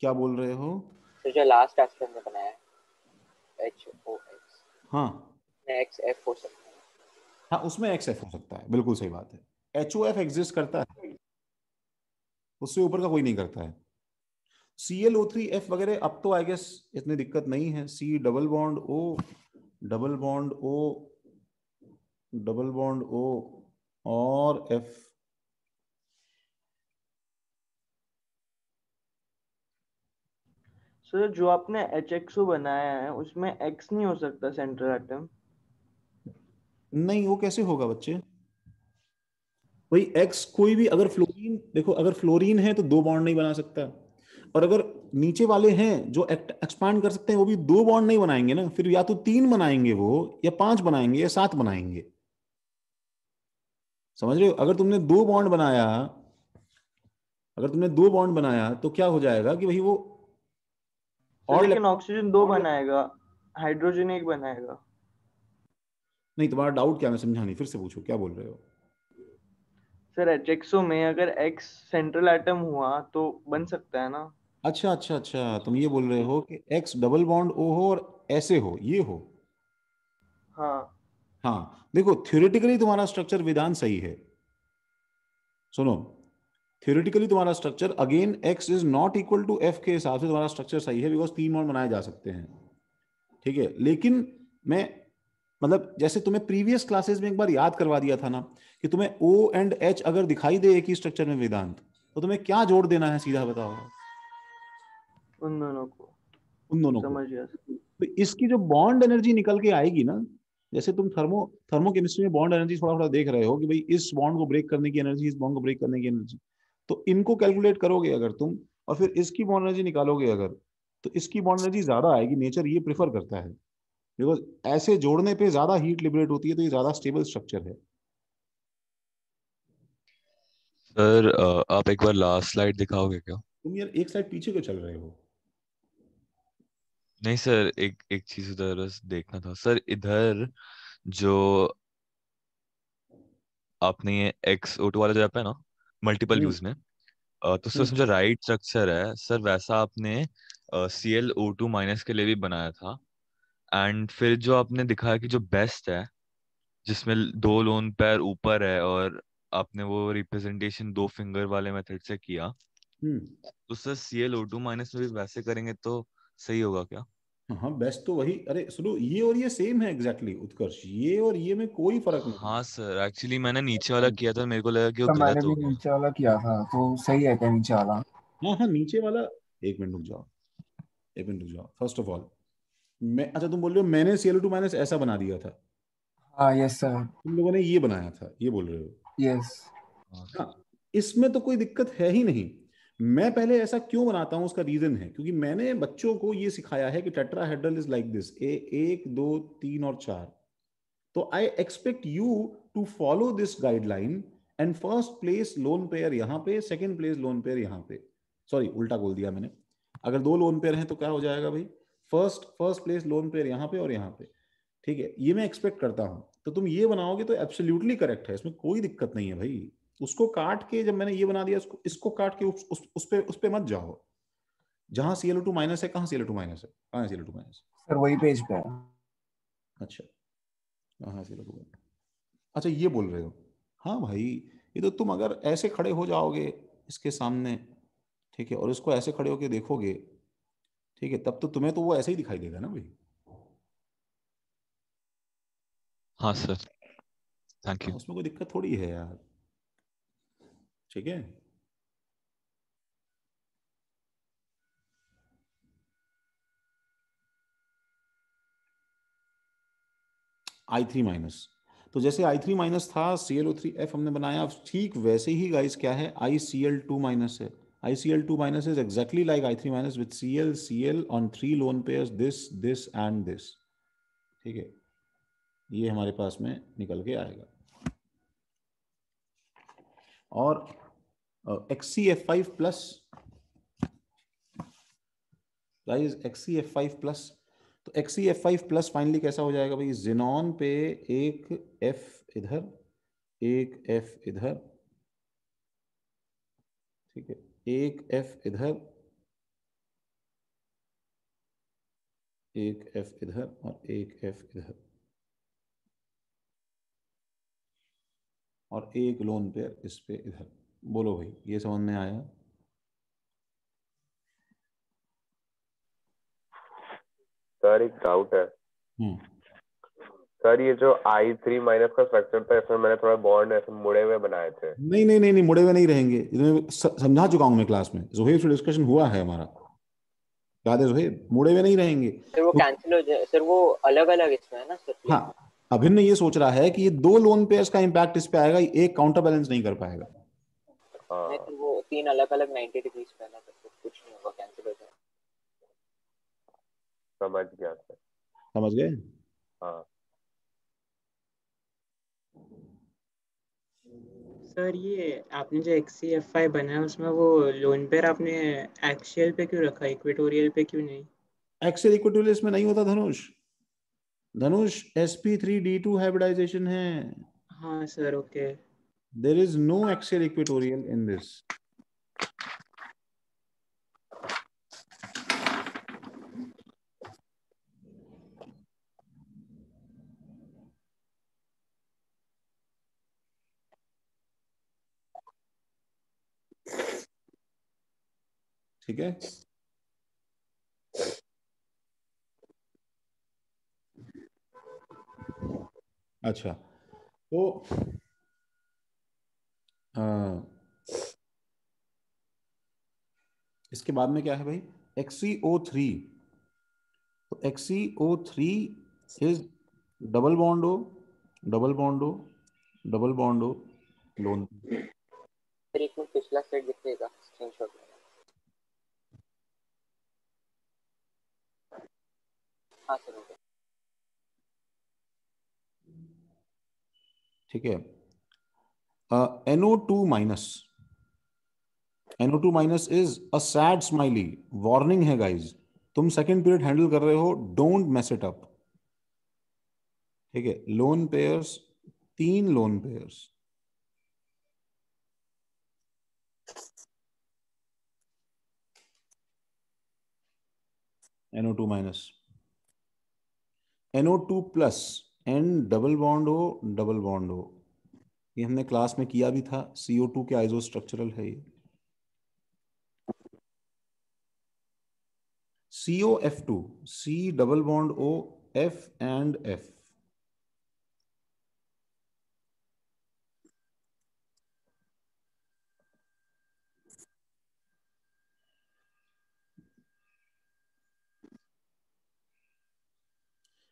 क्या बोल रहे हो? तो जो लास्ट एसिड हमने बनाया है HOX, हाँ में XF हो सकता है। हाँ उसमें XF हो सकता है, बिल्कुल सही बात है। HOF एग्जिस्ट करता है, उससे ऊपर का कोई नहीं करता है। ClO3F वगैरह अब तो आई गेस इतनी दिक्कत नहीं है। C double bond O double bond O double bond O और F। सर जो आपने HXO बनाया है उसमें X नहीं हो सकता सेंट्रल एटम? नहीं, वो कैसे होगा बच्चे? वही X कोई भी, अगर फ्लोरीन देखो, अगर फ्लोरीन है तो 2 बॉन्ड नहीं बना सकता, और अगर नीचे वाले हैं जो एक्सपांड कर सकते हैं वो भी 2 बॉन्ड नहीं बनाएंगे ना, फिर या तो 3 बनाएंगे वो, या 5 बनाएंगे, या 7 बनाएंगे। समझ रहे हो? अगर तुमने 2 बॉन्ड बनाया तो क्या हो जाएगा कि भाई वो सर और लेकिन ऑक्सीजन 2 बनाएगा, हाइड्रोजन 1 बनाएगा। नहीं, तुम्हारा डाउट क्या, मैं समझा नहीं, फिर से पूछो क्या बोल रहे हो? सर HXO में अगर X सेंट्रल एटम हुआ तो बन सकता है ना? अच्छा अच्छा अच्छा, तुम ये बोल रहे हो कि X डबल बॉन्ड O हो और ऐसे हो, ये हो। हाँ। हाँ देखो, थ्योरेटिकली तुम्हारा स्ट्रक्चर विधान सही है। सुनो, थ्योरेटिकली तुम्हारा structure again X is not equal to F के हिसाब से तुम्हारा स्ट्रक्चर सही है, बिकॉज 3 बॉन्ड बनाए जा सकते हैं। ठीक है, लेकिन मैं मतलब जैसे तुम्हें प्रीवियस क्लासेस में एक बार याद करवा दिया था ना, कि तुम्हें O एंड H अगर दिखाई दे एक ही स्ट्रक्चर में वेदांत, तो तुम्हें क्या जोड़ देना है, सीधा बताओ। उन दोनों को। उन दोनों को। समझ गया। तो इसकी जो बॉन्ड एनर्जी निकल के आएगी ना, जैसे तुम थर्मोकेमिस्ट्री में बॉन्ड एनर्जी थोड़ा थोड़ा देख रहे हो कि भाई इस बॉन्ड को ब्रेक करने की एनर्जी, इस बॉन्ड को ब्रेक करने की एनर्जी, तो इनको कैलकुलेट करोगे अगर तुम, और फिर इसकी बॉन्ड एनर्जी निकालोगे अगर, तो इसकी बॉन्ड एनर्जी ज्यादा आएगी। नेचर ये प्रेफर करता है, बिकॉज ऐसे जोड़ने पे ज्यादा हीट लिबरेट होती है, तो ये ज्यादा स्टेबल स्ट्रक्चर है। सर आप एक बार लास्ट स्लाइड दिखाओगे क्या? तुम यार एक साइड पीछे क्यों चल रहे हो? नहीं सर, एक एक चीज उधर बस देखना था सर। इधर जो आपने ये XO2 वाला जो ऐप है ना, मल्टीपल हम्म यूज में, तो सर उसमें हम्म जो राइट स्ट्रक्चर है सर, वैसा आपने ClO2- के लिए भी बनाया था। एंड फिर जो आपने दिखाया कि जो बेस्ट है, जिसमें 2 लोन पेयर ऊपर है, और आपने वो रिप्रेजेंटेशन 2 फिंगर वाले मेथड से किया, हम्म तो सर ClO2- में भी वैसे करेंगे तो सही होगा क्या? हाँ बेस्ट तो वही, अरे सुनो, ये और ये सेम है एग्जैक्टली उत्कर्ष, ये और ये में कोई फर्क नहीं हाँ सर, एक्चुअली मैंने नीचे वाला किया था, मेरे को लगा कि वो तो मैंने गलत हो भी गया। नीचे वाला किया था, तो सही है क्या नीचे वाला? हाँ हाँ, नीचे वाला। एक मिनट रुक जाओ, एक मिनट रुक जाओ। फर्स्ट ऑफ ऑल, मैं, अच्छा तुम बोल रहे हो मैंने Cl2- ऐसा बना दिया था, हाँ यस सर। तुम लोगों ने ये बनाया था, ये बोल रहे हो? यस। हाँ हाँ, इसमें तो कोई दिक्कत है ही नहीं। मैं पहले ऐसा क्यों बनाता हूँ, उसका रीजन है क्योंकि मैंने बच्चों को ये सिखाया है कि टेट्राहेड्रल इज लाइक दिस, 1 2 3 और 4। तो I expect you to follow this guideline, and first place lone pair यहाँ पे, सेकंड प्लेस लोन पेयर यहाँ पे। सॉरी, उल्टा बोल दिया मैंने। अगर 2 लोन पेयर हैं तो क्या हो जाएगा भाई, फर्स्ट प्लेस लोन पेयर यहाँ पे और यहाँ पे। ठीक है, ये मैं एक्सपेक्ट करता हूं। तो तुम ये बनाओगे तो एब्सोल्युटली करेक्ट है, इसमें कोई दिक्कत नहीं है भाई। उसको काट के, जब मैंने ये बना दिया, इसको काट के उस पे मत जाओ। जहां Cl2- है, कहाँ Cl2- है, कहाँ है Cl2-? सर वही पेज पे है। अच्छा, कहाँ है Cl2? अच्छा, ये बोल रहे हो? हाँ भाई, ये तो तुम अगर ऐसे खड़े हो जाओगे इसके सामने, ठीक है, और इसको ऐसे खड़े होके देखोगे, ठीक है, तब तो तुम्हें तो वो ऐसे ही दिखाई देगा ना भाई। हाँ सर, थैंक हाँ, यू। उसमें कोई दिक्कत थोड़ी है यार। ठीक है, I3-। तो जैसे I3- था, ClO3F हमने बनाया, ठीक वैसे ही गाइस क्या है, ICl2- है। ICl2- is exactly like I3- with Cl on 3 lone pairs, this and this। ठीक है, ये हमारे पास में निकल के आएगा। और XCF5+, गाइस XCF5+, तो XCF5+ फाइनली कैसा हो जाएगा भाई, जिनॉन पे एक F इधर, एक F इधर, ठीक है, एक F इधर, एक F इधर, और एक F इधर। और एक लोन पेयर इस पे इधर। बोलो भाई, ये समझ में आया? सर एक डाउट है सर, ये जो I3 माइनस का स्ट्रक्चर था इसमें मैंने थोड़ा बॉन्ड ऐसे मुड़े हुए बनाए थे। नहीं नहीं नहीं नहीं, मुड़े हुए नहीं रहेंगे, इन्हें समझा चुका हूं मैं क्लास में, जोहेब से डिस्कशन हुआ है हमारा, याद है जोहेब? मुड़े हुए नहीं रहेंगे सर वो कैंसिल हो जाए सर, वो अलग अलग इसमें है ना सर। हाँ, अभिन्न ये सोच रहा है कि ये दो लोन पेयर्स का इंपैक्ट इस पे आएगा, एक काउंटर बैलेंस नहीं कर पाएगा। नहीं तो वो 3 अलग अलग 90 डिग्रीज पे है ना, तो कुछ नहीं होगा, कैंसिल हो जाए। समझ गया सर। समझ गए? हाँ सर ये आपने जो XCFI बनाया उसमें वो लोन पेयर आपने एक्सियल पे क्यों रखा, इक्वेटोरियल पे क्यों नहीं? एक्सियल इक्वेटोरियल इसमें नहीं होता धनुष। धनुष sp3d2 हाइब्रिडाइजेशन है। हाँ sir, okay. There is no axial equatorial in this. ठीक है? अच्छा, तो इसके बाद में क्या है भाई? XeO3। तो XeO3 is double bond O, double bond O, double bond O, loan. Sir एक मिनट, पिछला स्लाइड दिखेगा स्क्रीनशॉट में। हाँ सर, ओके। ठीक है। NO2 minus, NO2 minus is a sad smiley. Warning है गाइज, तुम सेकंड पीरियड हैंडल कर रहे हो, डोंट मेस इट अप। ठीक है, lone pairs, 3 lone pairs, NO2 minus, NO2 plus, N double bond O, double bond O। ये हमने class में किया भी था, CO2 के आइसो स्ट्रक्चरल है ये। COF2, C double bond O, F and F।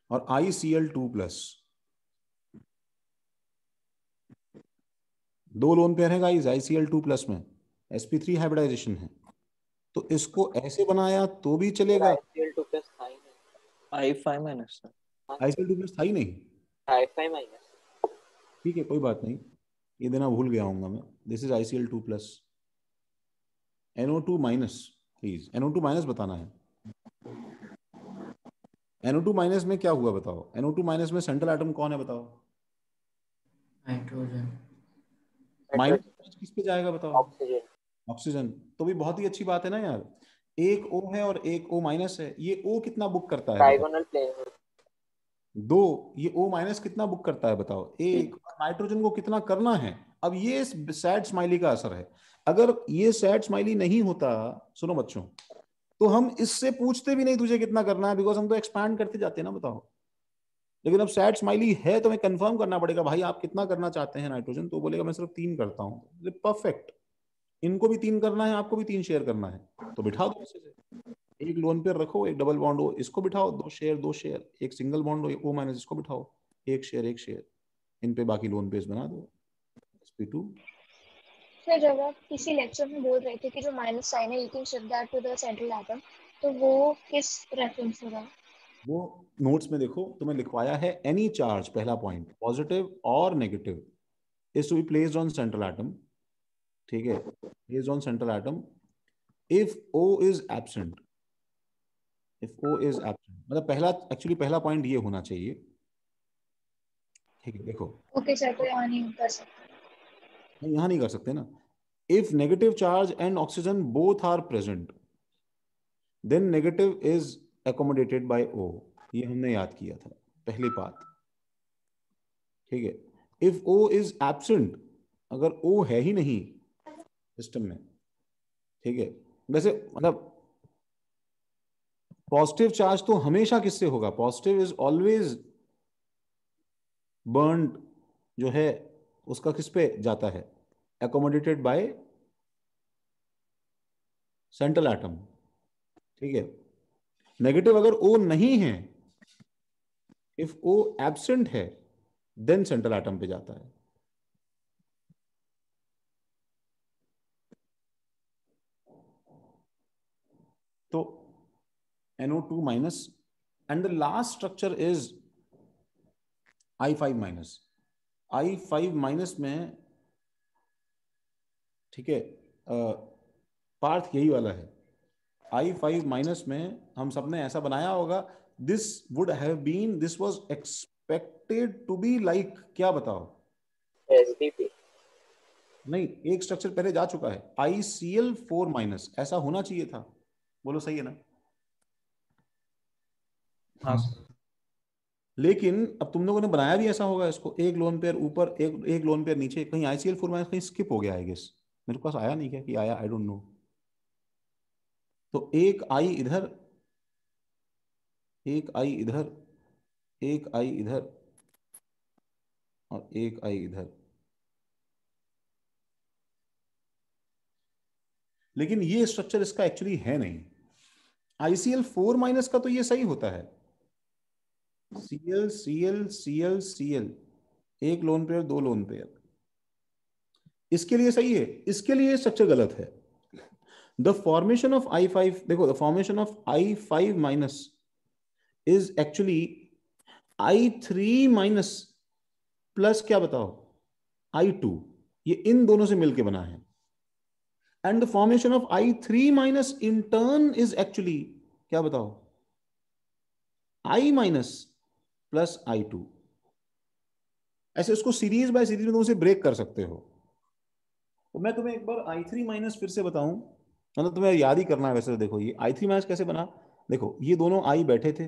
और ICl2 प्लस। 2 लोन पेयर है गाइस ICl2 प्लस में, sp3 हाइब्रिडाइजेशन है। तो इसको ऐसे बनाया तो भी चलेगा। ICl2 प्लस था ही नहीं। I5 minus sir. ICl2 plus था ही नहीं। I5 minus. ठीक है, कोई बात नहीं, ये देना भूल गया हूँ मैं। This is ICl2 plus. NO2 minus, please NO2 minus बताना है। NO2 माइनस में क्या हुआ बताओ? NO2 माइनस में सेंट्रल एटम कौन है बताओ? नाइट्रोजन। माइनस किस पे जाएगा बताओ? ऑक्सीजन। ऑक्सीजन। तो भी बहुत ही अच्छी बात है ना यार, एक O है और एक O माइनस है। ये O कितना बुक करता है बताओ? Diagonal plane. 2, ये O माइनस कितना बुक करता है बताओ? 1। नाइट्रोजन को कितना करना है? अब ये सैड स्माइली का असर है। अगर ये सैड स्माइली नहीं होता, सुनो बच्चों, तो हम इससे पूछते भी नहीं तुझे कितना करना है, बिकॉज हम तो एक्सपैंड करते जाते हैं ना, बताओ। लेकिन अब सैड स्माइली है तो हमें कंफर्म करना पड़ेगा, भाई आप कितना करना चाहते हैं नाइट्रोजन? तो बोलेगा मैं सिर्फ 3 करता हूँ। परफेक्ट, इनको भी 3 करना है, आपको भी 3 शेयर करना है, तो बिठा दो ऐसे से। एक लोन पेयर रखो, एक डबल बॉन्ड हो, इसको बिठाओ, 2 शेयर 2 शेयर। एक सिंगल बॉन्ड हो O माइनस, इसको बिठाओ, 1 शेयर 1 शेयर। इन पे बाकी लोन पेयर्स बना दो, sp2। सर जब आप किसी लेक्चर में बोल रहे थे कि जो माइनस साइन है you can shift that to the central atom, तो वो किस रेफरेंस होगा? वो नोट्स में देखो, तुम्हें लिखवाया है एनी चार्ज, पहला पॉइंट, पॉजिटिव और negative, is to be placed on central atom. ठीक है, placed on central atom if O is absent. If O is absent मतलब पहला, एक्चुअली पहला पॉइंट ये होना चाहिए। ठीक है, देखो। ओके सर, तो यहाँ नहीं कर सकते। नहीं, यहाँ नहीं कर सकते ना। If negative charge and oxygen both are present, then negative is accommodated by O। ये हमने याद किया था, पहली बात। ठीक है, इफ O इज एब्सेंट अगर O है ही नहीं सिस्टम में, ठीक है, वैसे मतलब पॉजिटिव चार्ज तो हमेशा किससे होगा? पॉजिटिव इज ऑलवेज बर्न जो है उसका किस पे जाता है? एकोमोडेटेड बाय सेंट्रल एटम, ठीक है। नेगेटिव अगर O नहीं है, इफ O एब्सेंट है, देन सेंट्रल एटम पे जाता है। तो NO2 minus and the last structure is I5 minus. I5 minus में, ठीक है, पार्थ यही वाला है। I5 माइनस में हम सबने ऐसा बनाया होगा, this would have been, this was expected to be like, क्या बताओ? SDP। नहीं, एक स्ट्रक्चर पहले जा चुका है, ICl4 माइनस, ऐसा होना चाहिए था। बोलो सही है ना? हाँ लेकिन अब तुम लोगों ने बनाया भी ऐसा होगा इसको, एक लोन पेयर ऊपर, एक लोन पेयर नीचे, कहीं ICl4 माइनस कहीं स्किप हो गया, आई गेस। मेरे पास आया नहीं क्या कि आया? आई डोंट नो। तो एक आई इधर, एक आई इधर, एक आई इधर और एक आई इधर। लेकिन ये स्ट्रक्चर इसका एक्चुअली है नहीं। ICl4 माइनस का तो ये सही होता है, Cl Cl Cl Cl, एक लोन पेयर, दो लोन पेयर, इसके लिए सही है, इसके लिए स्ट्रक्चर गलत है। द फॉर्मेशन ऑफ I5, देखो, the formation of I5 minus is actually I3 minus plus, क्या बताओ? I2, ये इन दोनों से मिलके बना है। And the formation of I3 minus in turn is actually, क्या बताओ? I minus plus I2। ऐसे उसको सीरीज बाय सीरीज में तुम उसे ब्रेक कर सकते हो। तो मैं तुम्हें एक बार I3 माइनस फिर से बताऊं, मतलब तुम्हें याद ही करना है। वैसे देखो, ये I3 माइनस कैसे बना? देखो, ये दोनों I बैठे थे,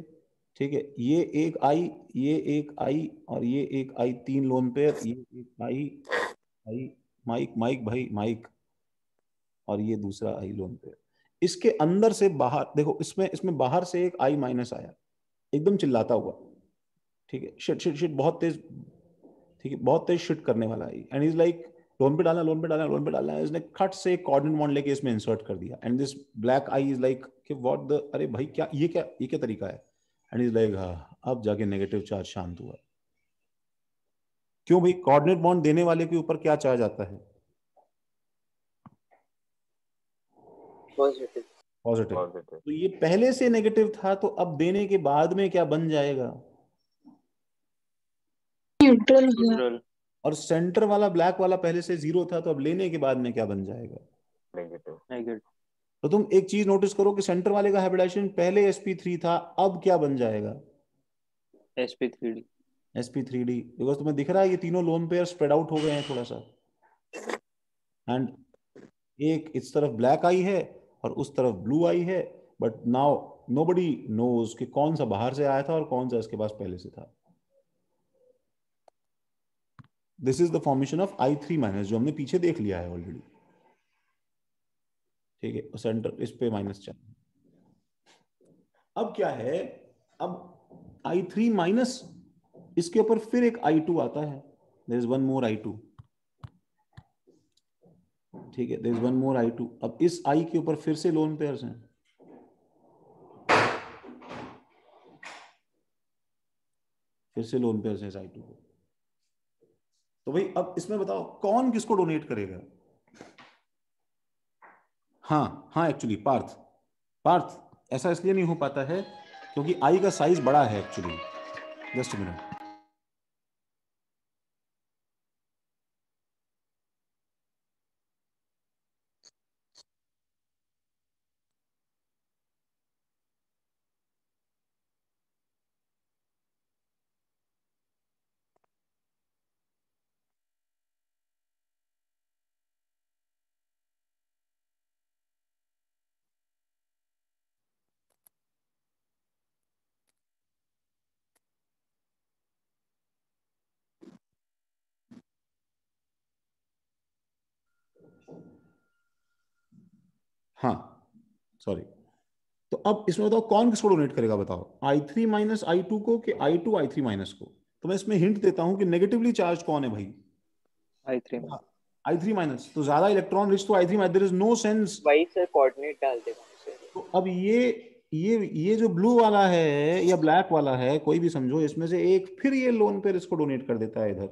ठीक है, ये एक I, ये एक I और ये एक I, तीन लोन पेयर, ये एक I माइक माइक भाई माइक, और ये दूसरा I लोन पेयर। इसके अंदर से बाहर देखो, इसमें इसमें बाहर से एक I माइनस आया, एकदम चिल्लाता हुआ, ठीक है, शिट शिट शिट, बहुत तेज, ठीक है, बहुत तेज शिट करने वाला है। एंड इज लाइक, लोन पे डालना, लोन पे डालना, लोन पे डालना है। इसने खट से कोऑर्डिनेट बॉन्ड लेके इसमें इंसर्ट कर दिया। And this black I is like कि व्हाट द, अरे भाई क्या ये क्या तरीका है? एंड इज लाइक, हाँ, अब जाके नेगेटिव चार्ज शांत हुआ। क्यों भाई? कोऑर्डिनेट बॉन्ड देने वाले के ऊपर क्या चार्ज आता है? पॉजिटिव। पॉजिटिव। तो ये पहले से नेगेटिव था, तो अब देने के बाद में क्या बन जाएगा? न्यूट्रल। और सेंटर वाला ब्लैक वाला पहले से जीरो था, तो अब लेने के बाद में क्या बन जाएगा? नेगेटिव। तो तुम एक चीज नोटिस करो कि सेंटर वाले का हाइब्रिडाइजेशन पहले sp3 था, अब क्या बन जाएगा? sp3d। sp3d, बिकॉज तुम्हें दिख रहा है ये तीनों लोन पेयर स्प्रेड आउट हो गए हैं थोड़ा सा। एंड एक इस तरफ ब्लैक आई है और उस तरफ ब्लू आई है, बट नाउ नोबडी नोज कि कौन सा बाहर से आया था और कौन सा इसके पास पहले से था। This is the formation of I3 minus, जो हमने पीछे देख लिया है ऑलरेडी, ठीक है। सेंटर इस पे माइनस चाहिए। अब क्या है? अब I3 माइनस, इसके ऊपर फिर एक I2 आता है, there is one more I2, ठीक है, there is one more I2। अब इस I के ऊपर फिर से लोन पेयर्स हैं, फिर से लोन पेयर्स हैं इस I2 को। तो भाई अब इसमें बताओ कौन किसको डोनेट करेगा? हाँ हाँ, एक्चुअली पार्थ, पार्थ ऐसा इसलिए नहीं हो पाता है क्योंकि I का साइज बड़ा है एक्चुअली। Just minute. हाँ सॉरी, तो अब इसमें बताओ कौन किसको डोनेट करेगा, बताओ I3 माइनस I2 को कि I2 I3 माइनस को। तो मैं इसमें हिंट देता हूं कि नेगेटिवली चार्ज कौन है भाई, I3 I3 माइनस, तो ज्यादा इलेक्ट्रॉन रिच तो I3 minus, there is no sense. वही सर कोऑर्डिनेट डाल देगा उसे। तो अब ये जो ब्लू वाला है या ब्लैक वाला है, कोई भी समझो, इसमें से एक फिर ये लोन पेयर इसको डोनेट कर देता है इधर।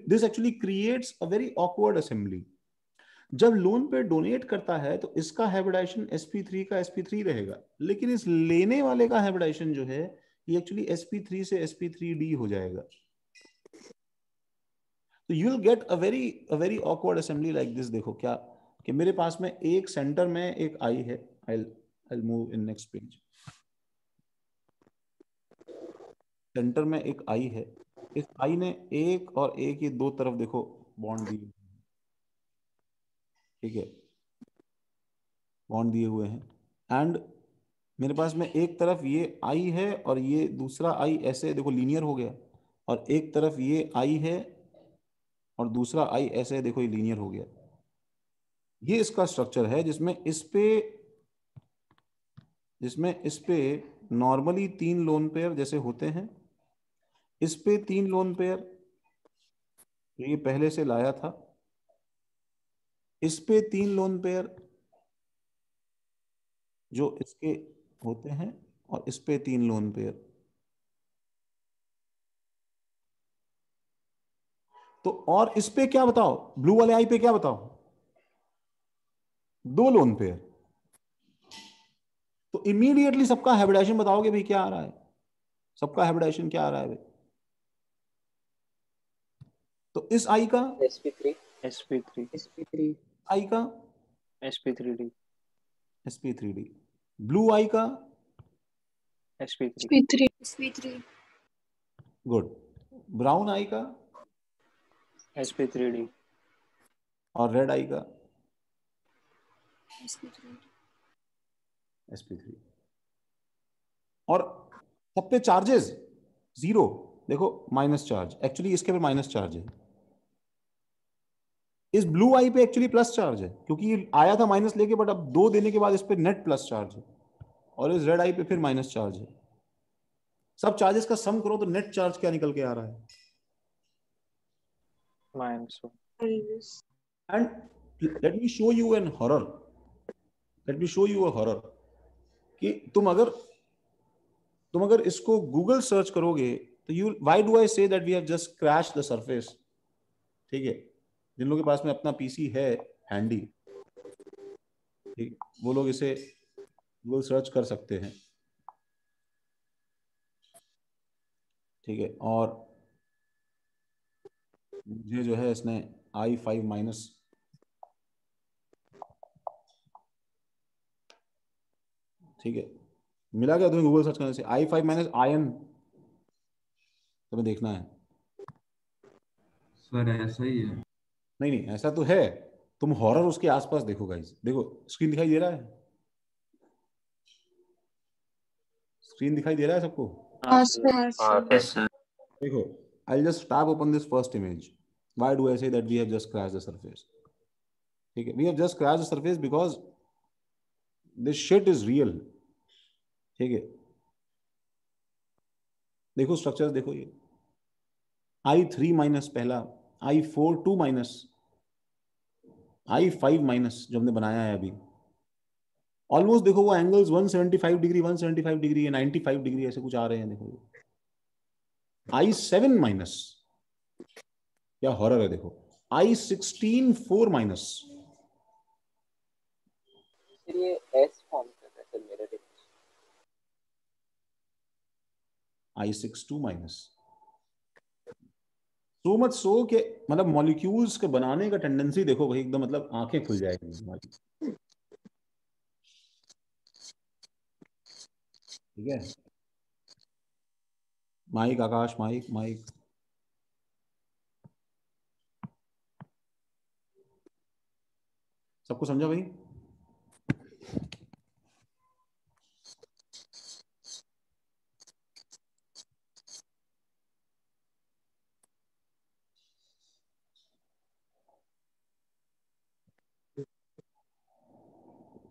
This actually creates a very awkward assembly. जब लोन पेयर डोनेट करता है तो इसका हाइब्रिडाइजेशन sp3 का sp3 रहेगा, लेकिन इस लेने वाले का हाइब्रिडाइजेशन जो है ये एक्चुअली sp3 से sp3d हो जाएगा। तो you will get a very awkward assembly like this. देखो क्या कि मेरे पास में एक सेंटर में एक आई है, I'll move in next page। Centre में एक आई है, इस आई ने एक और एक ये दो तरफ देखो बॉन्ड दिए, ठीक है, बॉन्ड दिए हुए हैं। एंड मेरे पास में एक तरफ ये आई है और ये दूसरा आई ऐसे देखो लीनियर हो गया, और एक तरफ ये आई है और दूसरा आई ऐसे देखो ये लीनियर हो गया। ये इसका स्ट्रक्चर है जिसमें इस पे नॉर्मली 3 लोन पेयर जैसे होते हैं, इस पे 3 लोन पेयर ये पहले से लाया था, इस पे 3 लोन पेयर जो इसके होते हैं, और इस पे 3 लोन पेयर। तो और इस पे क्या बताओ, ब्लू वाले आई पे क्या बताओ, 2 लोन पेयर। तो इमीडिएटली सबका हाइब्रिडाइजेशन बताओगे भाई क्या आ रहा है, सबका हाइब्रिडाइजेशन क्या आ रहा है भाई। तो इस आई का sp3 sp3 आई का sp3d sp3d, ब्लू आई का sp3 गुड, ब्राउन आई का sp3d और रेड आई का sp3। और सब पे चार्जेस 0, देखो माइनस चार्ज, एक्चुअली इसके पे माइनस चार्ज है, इस ब्लू आई पे एक्चुअली प्लस चार्ज है, क्योंकि ये आया था माइनस लेके, बट अब 2 देने के बाद इस पे नेट प्लस चार्ज है, और इस रेड आई पे फिर माइनस चार्ज है। सब चार्जेस का सम करो तो नेट चार्ज क्या निकल के आ रहा है, -1। And let me show you an horror, let me show you a horror, कि तुम अगर इसको गूगल सर्च करोगे तो you, why do I say that we have just crash the surface, ठीक है, जिन लोगों के पास में अपना पीसी है हैंडी, ठीक, वो लोग इसे गूगल सर्च कर सकते हैं, ठीक है। और मुझे जो है इसने i5 माइनस, ठीक है, मिला क्या तुम्हें गूगल सर्च करने से, i5 माइनस आयन तुम्हें देखना है। सर ऐसा ही है। नहीं नहीं ऐसा तो है, तुम हॉरर उसके आसपास देखो गाइस, देखो स्क्रीन दिखाई दे रहा है, स्क्रीन दिखाई दे रहा है सबको, हाँ सर। देखो I'll just tab open this first image। Why do I say that we have just scratched the surface? ठीक है, we have just scratched the surface because this shit is real, ठीक है। देखो स्ट्रक्चर्स देखो, ये i3 minus पहला, i4 2 minus, i5 minus जो हमने बनाया है अभी, ऑलमोस्ट देखो वो एंगल्स 175 डिग्री 175 डिग्री 95 डिग्री ऐसे कुछ आ रहे हैं, देखो i7 माइनस, क्या हॉरर है, देखो i16 4 माइनस, ये s फॉर्म कर रहा है सर मेरा difference. i6 2 minus. So much so कि मतलब मॉलिक्यूल्स के बनाने का टेंडेंसी देखो भाई, एकदम मतलब आंखें खुल जाएगी हमारी, ठीक है। माइक आकाश, माइक माइक, सबको समझा भाई।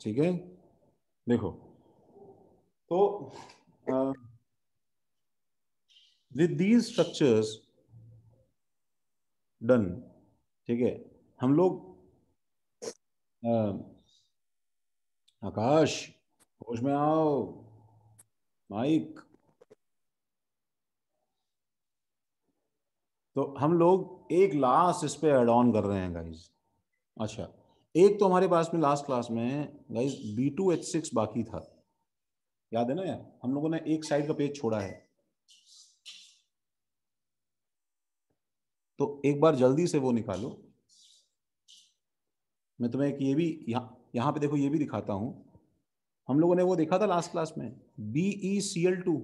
ठीक है, देखो तो विद दीज स्ट्रक्चर्स डन, ठीक है, हम लोग आकाश होश में आओ, माइक, तो हम लोग एक लास्ट इस पे ऐड ऑन कर रहे हैं गाइज। अच्छा, एक तो हमारे पास में लास्ट क्लास में गाइज B2H6 बाकी था, याद है ना यार, हम लोगों ने एक साइड का पेज छोड़ा है, तो एक बार जल्दी से वो निकालो। मैं तुम्हें एक ये भी यहाँ पे देखो, ये भी दिखाता हूं। हम लोगों ने वो देखा था लास्ट क्लास में, BeCl2,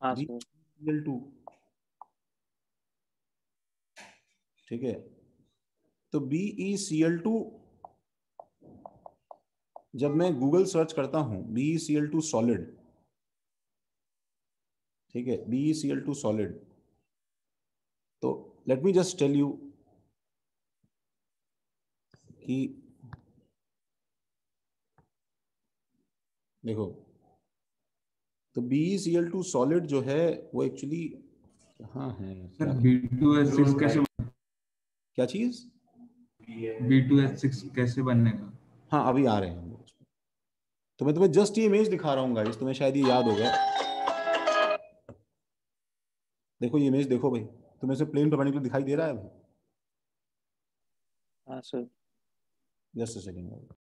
हाँ सर। BeCl2, ठीक है, तो BeCl2 जब मैं गूगल सर्च करता हूं BeCl2 सॉलिड, ठीक है, BeCl2 सॉलिड, तो let me just tell you कि देखो, तो BeCl2 सॉलिड जो है वो एक्चुअली कहाँ है, सर B2H6 कैसे क्या चीज, B2H6 कैसे बनने का? हाँ अभी आ रहे हैं हम लोग उसमें। तो मैं तुम्हें जस्ट ये इमेज दिखा रहा हूँ गाइस, तुम्हें शायद ये याद होगा। देखो ये इमेज देखो भाई, तुम्हें से प्लेन परपेंडिकुलर दिखाई दे रहा है भाई? हाँ सर। Just a second.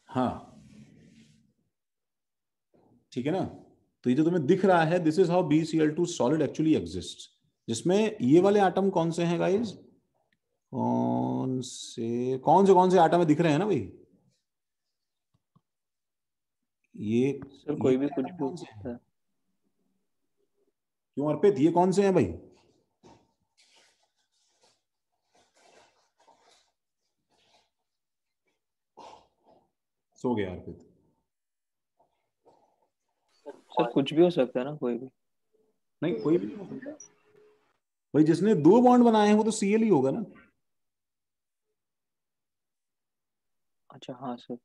हाँ ठीक है ना, तो ये जो तुम्हें दिख रहा है, this is how BeCl2 solid actually exist, जिसमें ये वाले एटम कौन से हैं गाइस, कौन से एटम दिख रहे हैं ना भाई, ये सर कोई भी वाले कुछ एटम भी हो कौन से सकता हैं, है। क्यों अर्पित, ये कौन से हैं भाई, सो गया अर्पित। सर कुछ भी हो सकता है ना, कोई भी। नहीं कोई भी नहीं हो सकता भाई, जिसने 2 बॉन्ड बनाए हैं वो तो Cl ही होगा ना। अच्छा हाँ सर।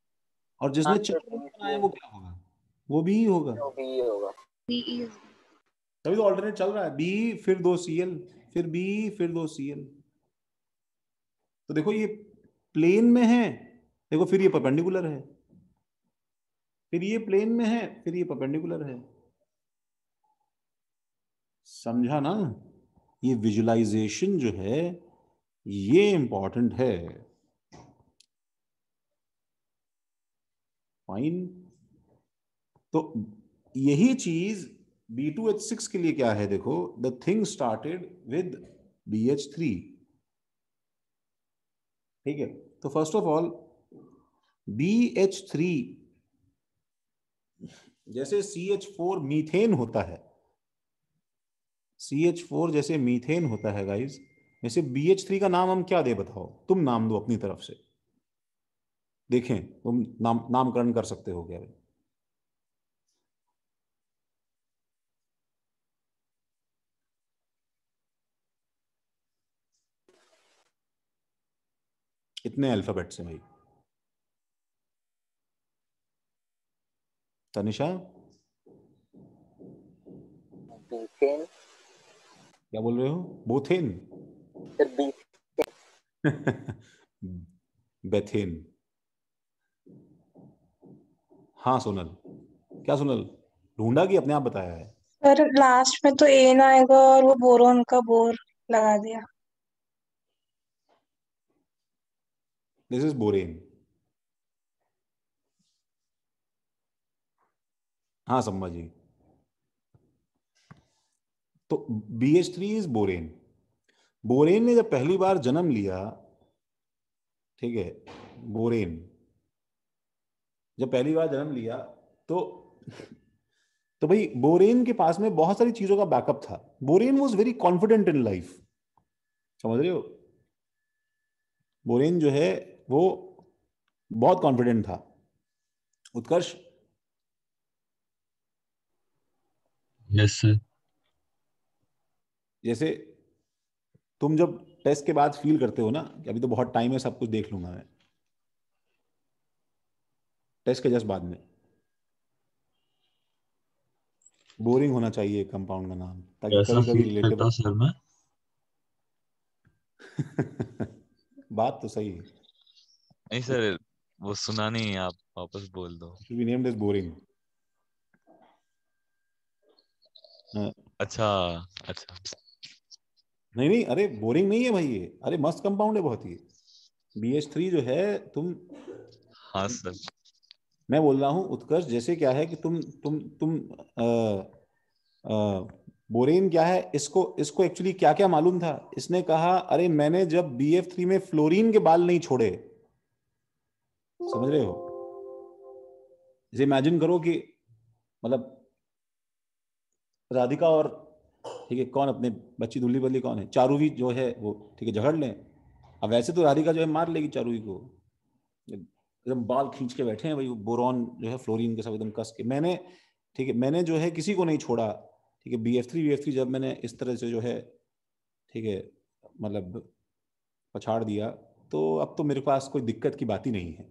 और जिसने 4 बॉन्ड बनाए हैं वो क्या होगा, वो भी ही होगा, वो भी होगा। BE तभी तो ऑल्टरनेट चल रहा है, B फिर 2 Cl, फिर B फिर 2 Cl। तो देखो ये प्लेन में है, देखो फिर ये परपेंडिकुलर है, फिर ये प्लेन में है, फिर ये परपेंडिकुलर है, समझा ना, ये विजुअलाइजेशन जो है ये इंपॉर्टेंट है। फाइन, तो यही चीज B2H6 के लिए क्या है, देखो the thing started with BH3, ठीक है, तो फर्स्ट ऑफ ऑल BH3 जैसे CH4 मीथेन होता है, CH4 जैसे मीथेन होता है गाइस, वैसे BH3 का नाम हम क्या दे बताओ, तुम नाम दो अपनी तरफ से, देखें तुम नामकरण कर सकते हो क्या भाई? इतने अल्फाबेट से भाई, तनिषा बीथेन। क्या बोल रहे हो, बोथेन? Sir B. बेथेन। हाँ सोनल, क्या सोनल ढूंढा कि अपने आप बताया है? सर लास्ट में तो एन आएगा और वो बोरोन का बोर लगा दिया। This is borane. हाँ सम्मा जी, तो BH3 इज बोरेन। बोरेन ने जब पहली बार जन्म लिया, ठीक है, बोरेन जब पहली बार जन्म लिया तो भाई बोरेन के पास में बहुत सारी चीजों का बैकअप था। Borane was very confident in life, समझ रहे हो? बोरेन जो है वो बहुत कॉन्फिडेंट था। उत्कर्ष, यस सर। जैसे तुम जब टेस्ट के बाद फील करते हो ना कि अभी तो बहुत टाइम है, सब कुछ देख लूंगा मैं, टेस्ट के जस्ट बाद में बोरिंग होना चाहिए कंपाउंड का नाम, ताकि ऐसा कभी कभी फील करता रिलेटेबल। सर मैं। बात तो सही है। नहीं सर, वो सुना नहीं, आप वापस बोल दो। We named as boring. अच्छा अच्छा। नहीं नहीं, अरे बोरिंग नहीं है भाई ये, अरे मस्त कंपाउंड है बहुत ही। BH3 जो है, हाँ सर। मैं बोल रहा हूँ उत्कर्ष, जैसे क्या है कि तुम बोरेन क्या है, इसको एक्चुअली क्या क्या मालूम था। इसने कहा अरे मैंने जब BF3 में फ्लोरीन के बाल नहीं छोड़े, समझ रहे हो? जैसे इमेजिन करो कि मतलब राधिका और, ठीक है, कौन अपने बच्ची दुल्ली बल्ली कौन है, चारूवी जो है वो, ठीक है, झगड़ लें। अब वैसे तो राधिका जो है मार लेगी चारूवी को, एकदम बाल खींच के बैठे हैं भाई, बोरॉन जो है फ्लोरीन के साथ एकदम कस के। मैंने, ठीक है, मैंने जो है किसी को नहीं छोड़ा, ठीक है। BF3 जब मैंने इस तरह से जो है, ठीक है, मतलब पछाड़ दिया, तो अब तो मेरे पास कोई दिक्कत की बात ही नहीं है,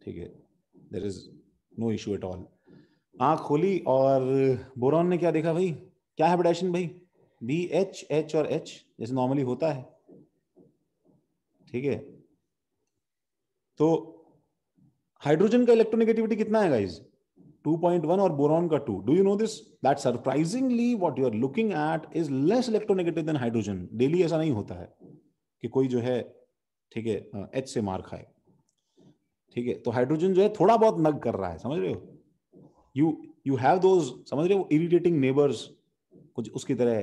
ठीक है। There is no issue at all. आँख खोली और बोरॉन ने क्या देखा भाई? क्या है हाइब्रिडाइजेशन भाई? BH, H और H जैसे नॉर्मली होता है, ठीक है। तो हाइड्रोजन का इलेक्ट्रोनेगेटिविटी कितना है गाइस? 2.1 और बोरॉन का 2। Do you know this that surprisingly what you are looking at is less electronegative than hydrogen. Daily ऐसा नहीं होता है कि कोई जो है, ठीक है, H से मार खाए, ठीक है। तो हाइड्रोजन जो है थोड़ा बहुत नग कर रहा है, समझ रहे हो? यू हैव दोज, समझ रहे हो, इरिटेटिंग नेबर्स, कुछ उसकी तरह।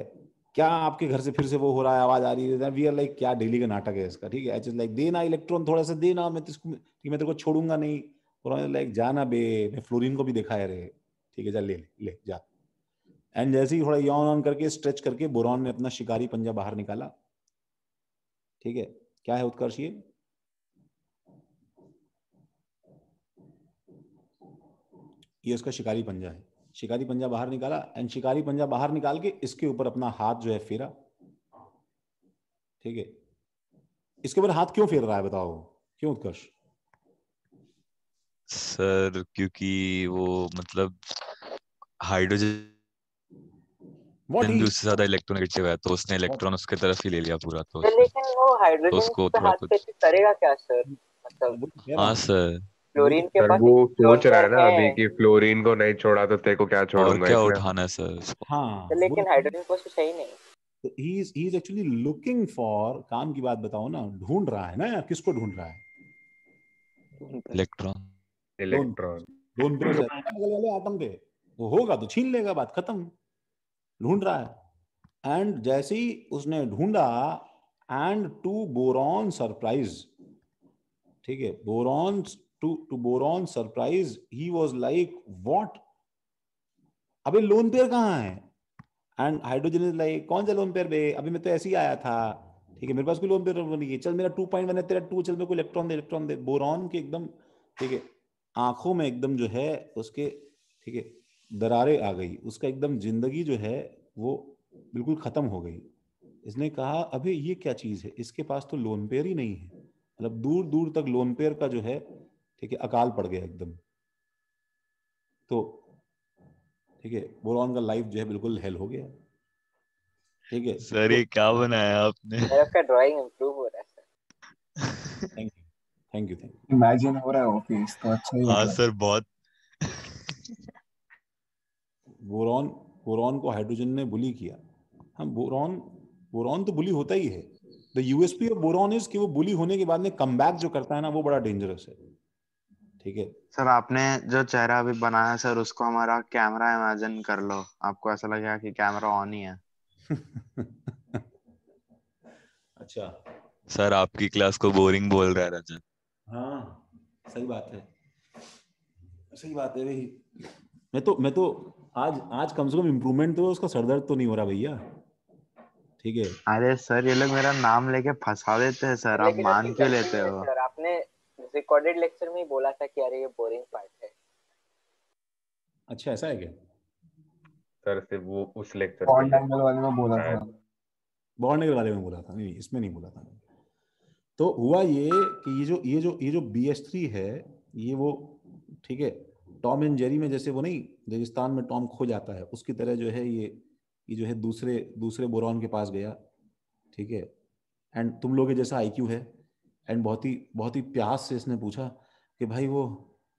क्या आपके घर से फिर से वो हो रहा है, आवाज आ रही है, वी आर लाइक क्या डेली का नाटक है इसका, ठीक है। एच इज लाइक देना इलेक्ट्रॉन थोड़ा सा देना, मैं तेरे को छोड़ूंगा नहीं। और लाइक जाना बे, मैं फ्लोरीन को भी दिखाया रे, ठीक है, जा ले ले जा। एंड जैसे ही थोड़ा यॉन ऑन करके स्ट्रेच करके बोरॉन ने अपना शिकारी पंजा बाहर निकाला, ठीक है। क्या है उत्कर्ष ये उसका शिकारी पंजा है। शिकारी पंजा बाहर निकाला एंड शिकारी पंजा बाहर निकाल के इसके ऊपर अपना हाथ जो है फेरा, ठीक है। इसके ऊपर हाथ क्यों फेर रहा है बताओ, क्यों उत्कर्ष? सर क्योंकि वो मतलब हाइड्रोजन भी उससे ज्यादा इलेक्ट्रोनेगेटिव है, तो उसने इलेक्ट्रॉन उसके तरफ ही ले लिया पूरा, तो लेकिन वो तो हाइड्रोजन उसको पे थोड़ा हाथ कुछ। पे करेगा क्या सर? मतलब हाँ सर। फ्लोरीन के सर पास वो सोच रहा है लोन ना पेयर अभी है, कि फ्लोरीन को नहीं छोड़ा तो तेरे को क्या और छोड़ूंगा, क्या इसलिए। उठाना है सर उसको। हाँ, लेकिन हाइड्रोजन को कुछ है ही नहीं। He is actually looking for, काम की बात बताओ ना, ढूंढ रहा है ना यार, किसको ढूंढ रहा है? इलेक्ट्रॉन। इलेक्ट्रॉन। लोन पेयर रहता है बगल वाले आटम पे, वो होगा तो छीन लेगा, बात खत्म। ढूंढ रहा है एंड जैसे ही उसने ढूंढा, एंड टू बोरॉन सरप्राइज, ठीक है, बोरॉन टू बोरॉन सरप्राइज ही वाज लाइक व्हाट, अबे लोन पेयर कहाँ है? एंड हाइड्रोजन इज लाइक कौन सा लोन पेयर बे, अभी मैं तो ऐसे ही आया था, ठीक है, मेरे पास कोई लोन पेयर नहीं है, चल मेरा 2.1 है, तेरा 2, चल मेरे को इलेक्ट्रॉन दे। बोरॉन के एकदम, ठीक है, आंखों में एकदम जो है उसके, ठीक है, दरारें आ गई, उसका एकदम जिंदगी जो है वो बिल्कुल खत्म हो गई। इसने कहा अबे ये क्या चीज है, इसके पास तो लोन पेयर ही नहीं है, मतलब दूर दूर तक लोन पेयर का जो है, ठीक है, अकाल पड़ गया एकदम। तो ठीक है, बोरॉन का लाइफ जो है बिल्कुल हेल हो गया, ठीक है। सर ये क्या बनाया आपने? सर आपका ड्राइंग इम्प्रूव हो रहा है sir. Thank you thank you. Imagine हो रहा है ऑफिस तो अच्छा ही हाँ होगा। सर बहुत। बोरॉन बोरॉन को हाइड्रोजन ने बुली किया। हाँ, बोरॉन बोरॉन तो बुली होता ही है। The USP of boron is कि वो बुली होने के बाद में कमबैक जो करता है ना, वो बड़ा डेंजरस है। ठीक है। सर आपने जो चेहरा अभी बनाया सर, उसको हमारा कैमरा इमेजिन कर लो, आपको ऐसा लगेगा कि कैमरा ऑन ही है। अच्छा। सर आपकी क्लास को बोरिंग बोल रहा है रजत। हाँ सही बात है, सही बात है भाई। मैं तो आज आज कम से कम इम्प्रूवमेंट तो उसका सर दर्द तो नहीं हो रहा भैया। ठीक है। अरे सर ये लोग मेरा नाम लेके फंसा देते हैं सर, आप लेकिन ऐसी मान क्यों गलती लेते नहीं है हो? सर, आपने रिकॉर्डेड लेक्चर में ही बोला था कि अरे ये बोरिंग पार्ट है। अच्छा ऐसा है क्या? सर सिर्फ वो उस लेक्चर पे बॉन्ड ही एंगल वाले में बोला था। बॉन्ड के बारे में बोला था, नहीं इसमें नहीं बोला था। तो हुआ ये कि ये जो BH3 है, ये वो ठीक है, टॉम एंड जेरी में जैसे वो नहीं, रेगिस्तान में टॉम खो जाता है, उसकी तरह जो है ये जो है दूसरे दूसरे बोरॉन के पास गया। ठीक है। एंड तुम लोग के जैसा IQ है। एंड बहुत ही प्यास से इसने पूछा कि भाई वो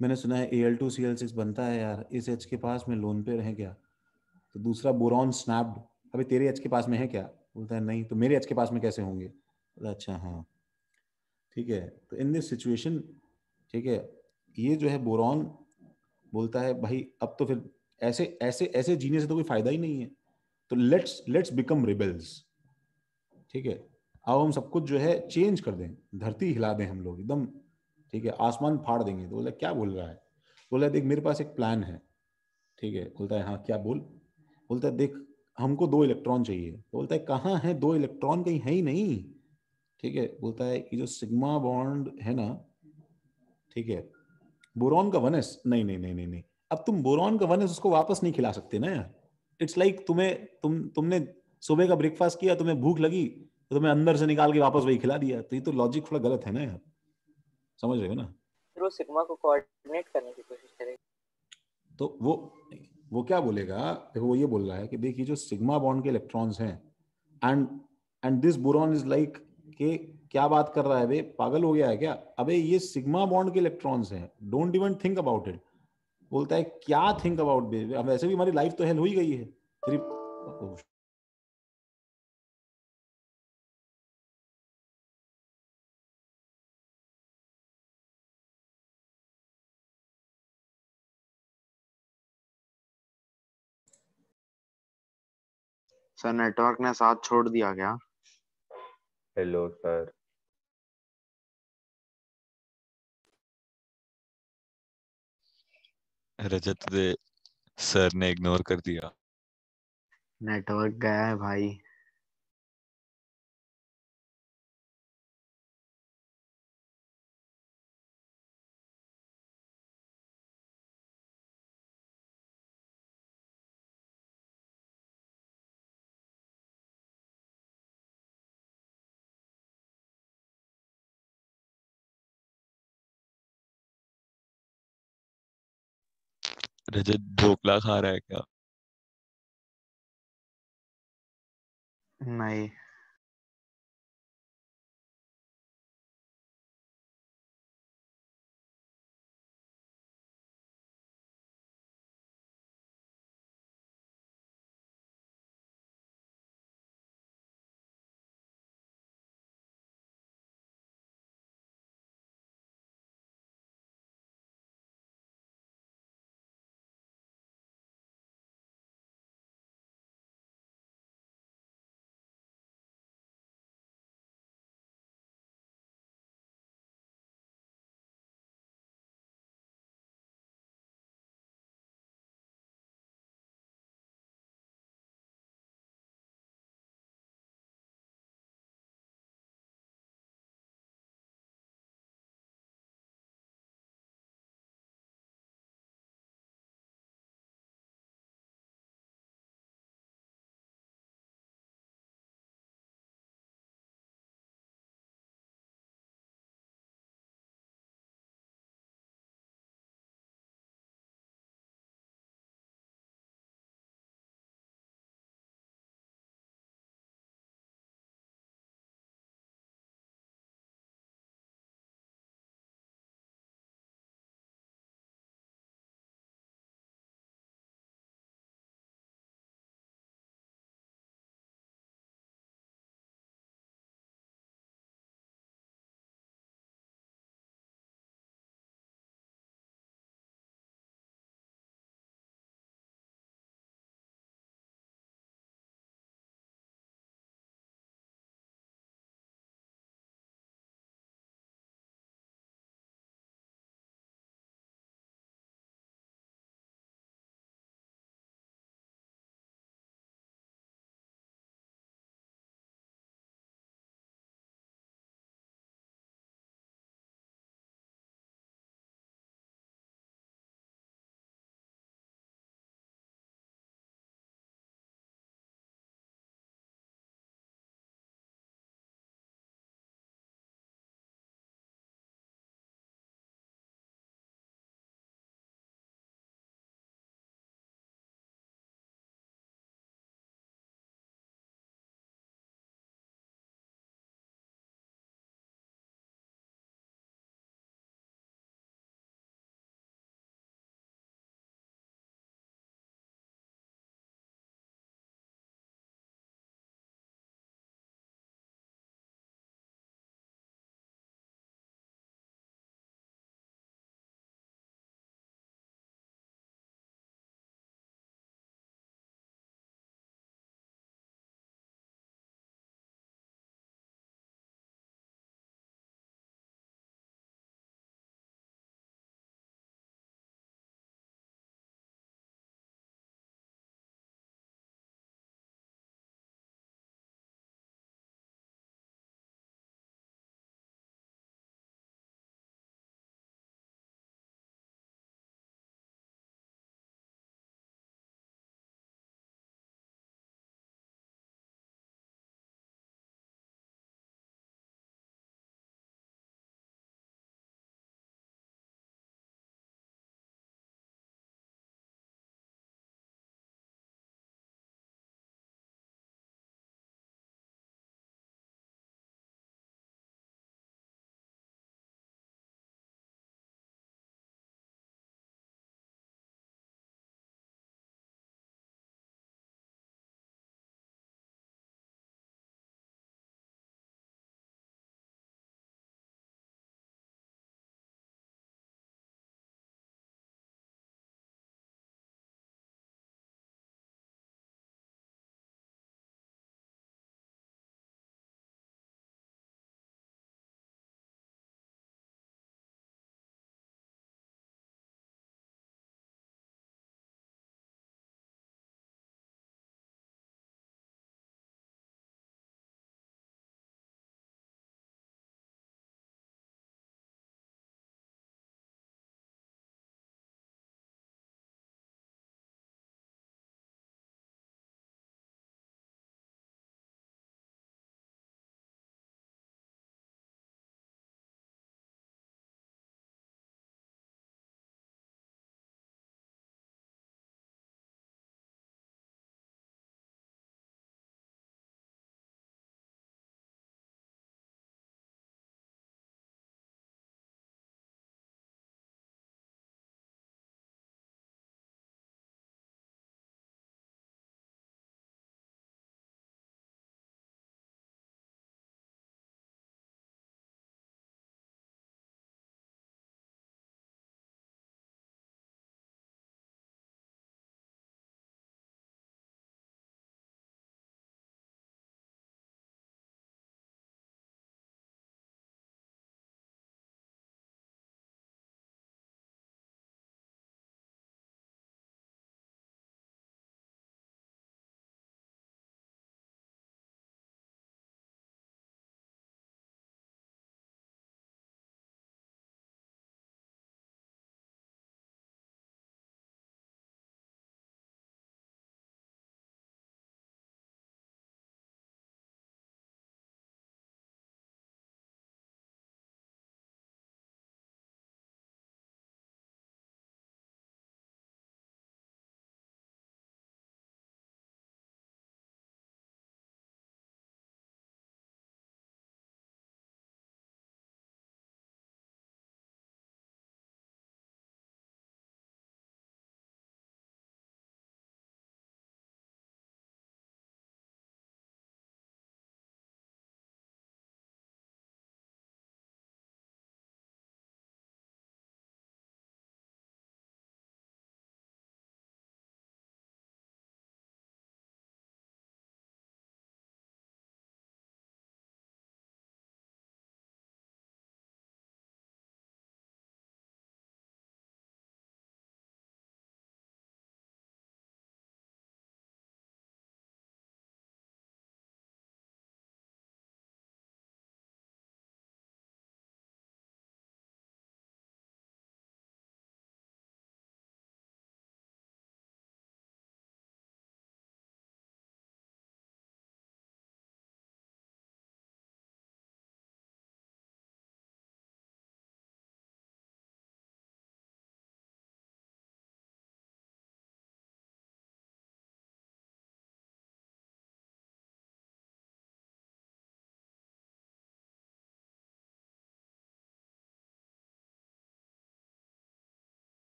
मैंने सुना है Al2Cl6 बनता है यार, इस H के पास में लोन पेयर है क्या? तो दूसरा बोरॉन स्नैप्ड, अबे तेरे H के पास में है क्या? बोलता है नहीं, तो मेरे H के पास में कैसे होंगे? बोला अच्छा हाँ। ठीक है। तो इन दिस सिचुएशन, ठीक है, ये जो है बोरॉन बोलता है भाई अब तो फिर ऐसे ऐसे ऐसे जीने से तो कोई फायदा ही नहीं है, तो लेट्स लेट्स बिकम रिबेल्स। ठीक है। अब हम सब कुछ जो है चेंज कर दें, धरती हिला दें हम लोग एकदम। ठीक है, आसमान फाड़ देंगे। तो बोला क्या बोल रहा है? बोला देख मेरे पास एक प्लान है। ठीक है। बोलता है हाँ क्या बोल? बोलता है देख हमको 2 इलेक्ट्रॉन चाहिए। तो बोलता है कहाँ है 2 इलेक्ट्रॉन? कहीं है ही नहीं। ठीक है। बोलता है ये जो सिग्मा बॉन्ड है ना, ठीक है, बोरॉन का 1s, नहीं नहीं नहीं नहीं नहीं, अब तुम बोरॉन का 1s उसको वापस नहीं खिला सकते ना यार। इट्स लाइक तुमने सुबह का ब्रेकफास्ट किया, तुम्हें भूख लगी, तो तुम्हें अंदर से निकाल के वापस वही खिला दिया। तो ये तो लॉजिक थोड़ा गलत है ना यार, समझ रहे हो ना? फिर वो सिग्मा को कोऑर्डिनेट करने की कोशिश करेगा। तो वो क्या बोलेगा? देखो वो ये बोल रहा है कि देखिए जो सिग्मा बॉन्ड के इलेक्ट्रॉन्स हैं, and and this boron is like के क्या बात कर रहा है बे, पागल हो गया है क्या? अबे ये सिग्मा बॉन्ड के इलेक्ट्रॉन्स हैं, don't even think about it. बोलता है क्या थिंक अबाउट बे, अब वैसे भी हमारी लाइफ तो हेल हो ही गई है फिर। सर नेटवर्क ने साथ छोड़ दिया क्या? Hello sir. Rajat Dey sir ने इग्नोर कर दिया। नेटवर्क गया है भाई। रजत ढोकला खा रहा है क्या? नहीं।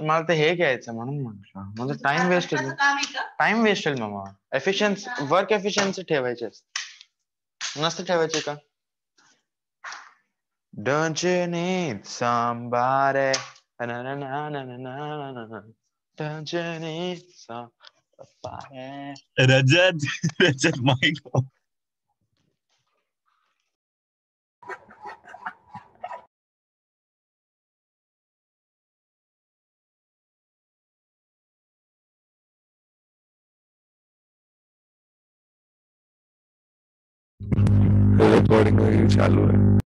मला ते हे घ्यायचं म्हणून म्हटलं. म्हणजे टाइम वेस्ट होईल. टाइम वेस्ट होईल मामा. एफिशियन्सी, वर्क एफिशियन्सी ठेवायची नसते ठेवायची का? Don't you need somebody? Na na na na na na na na. Don't you need somebody? Rajat Rajat mike recording चालू है.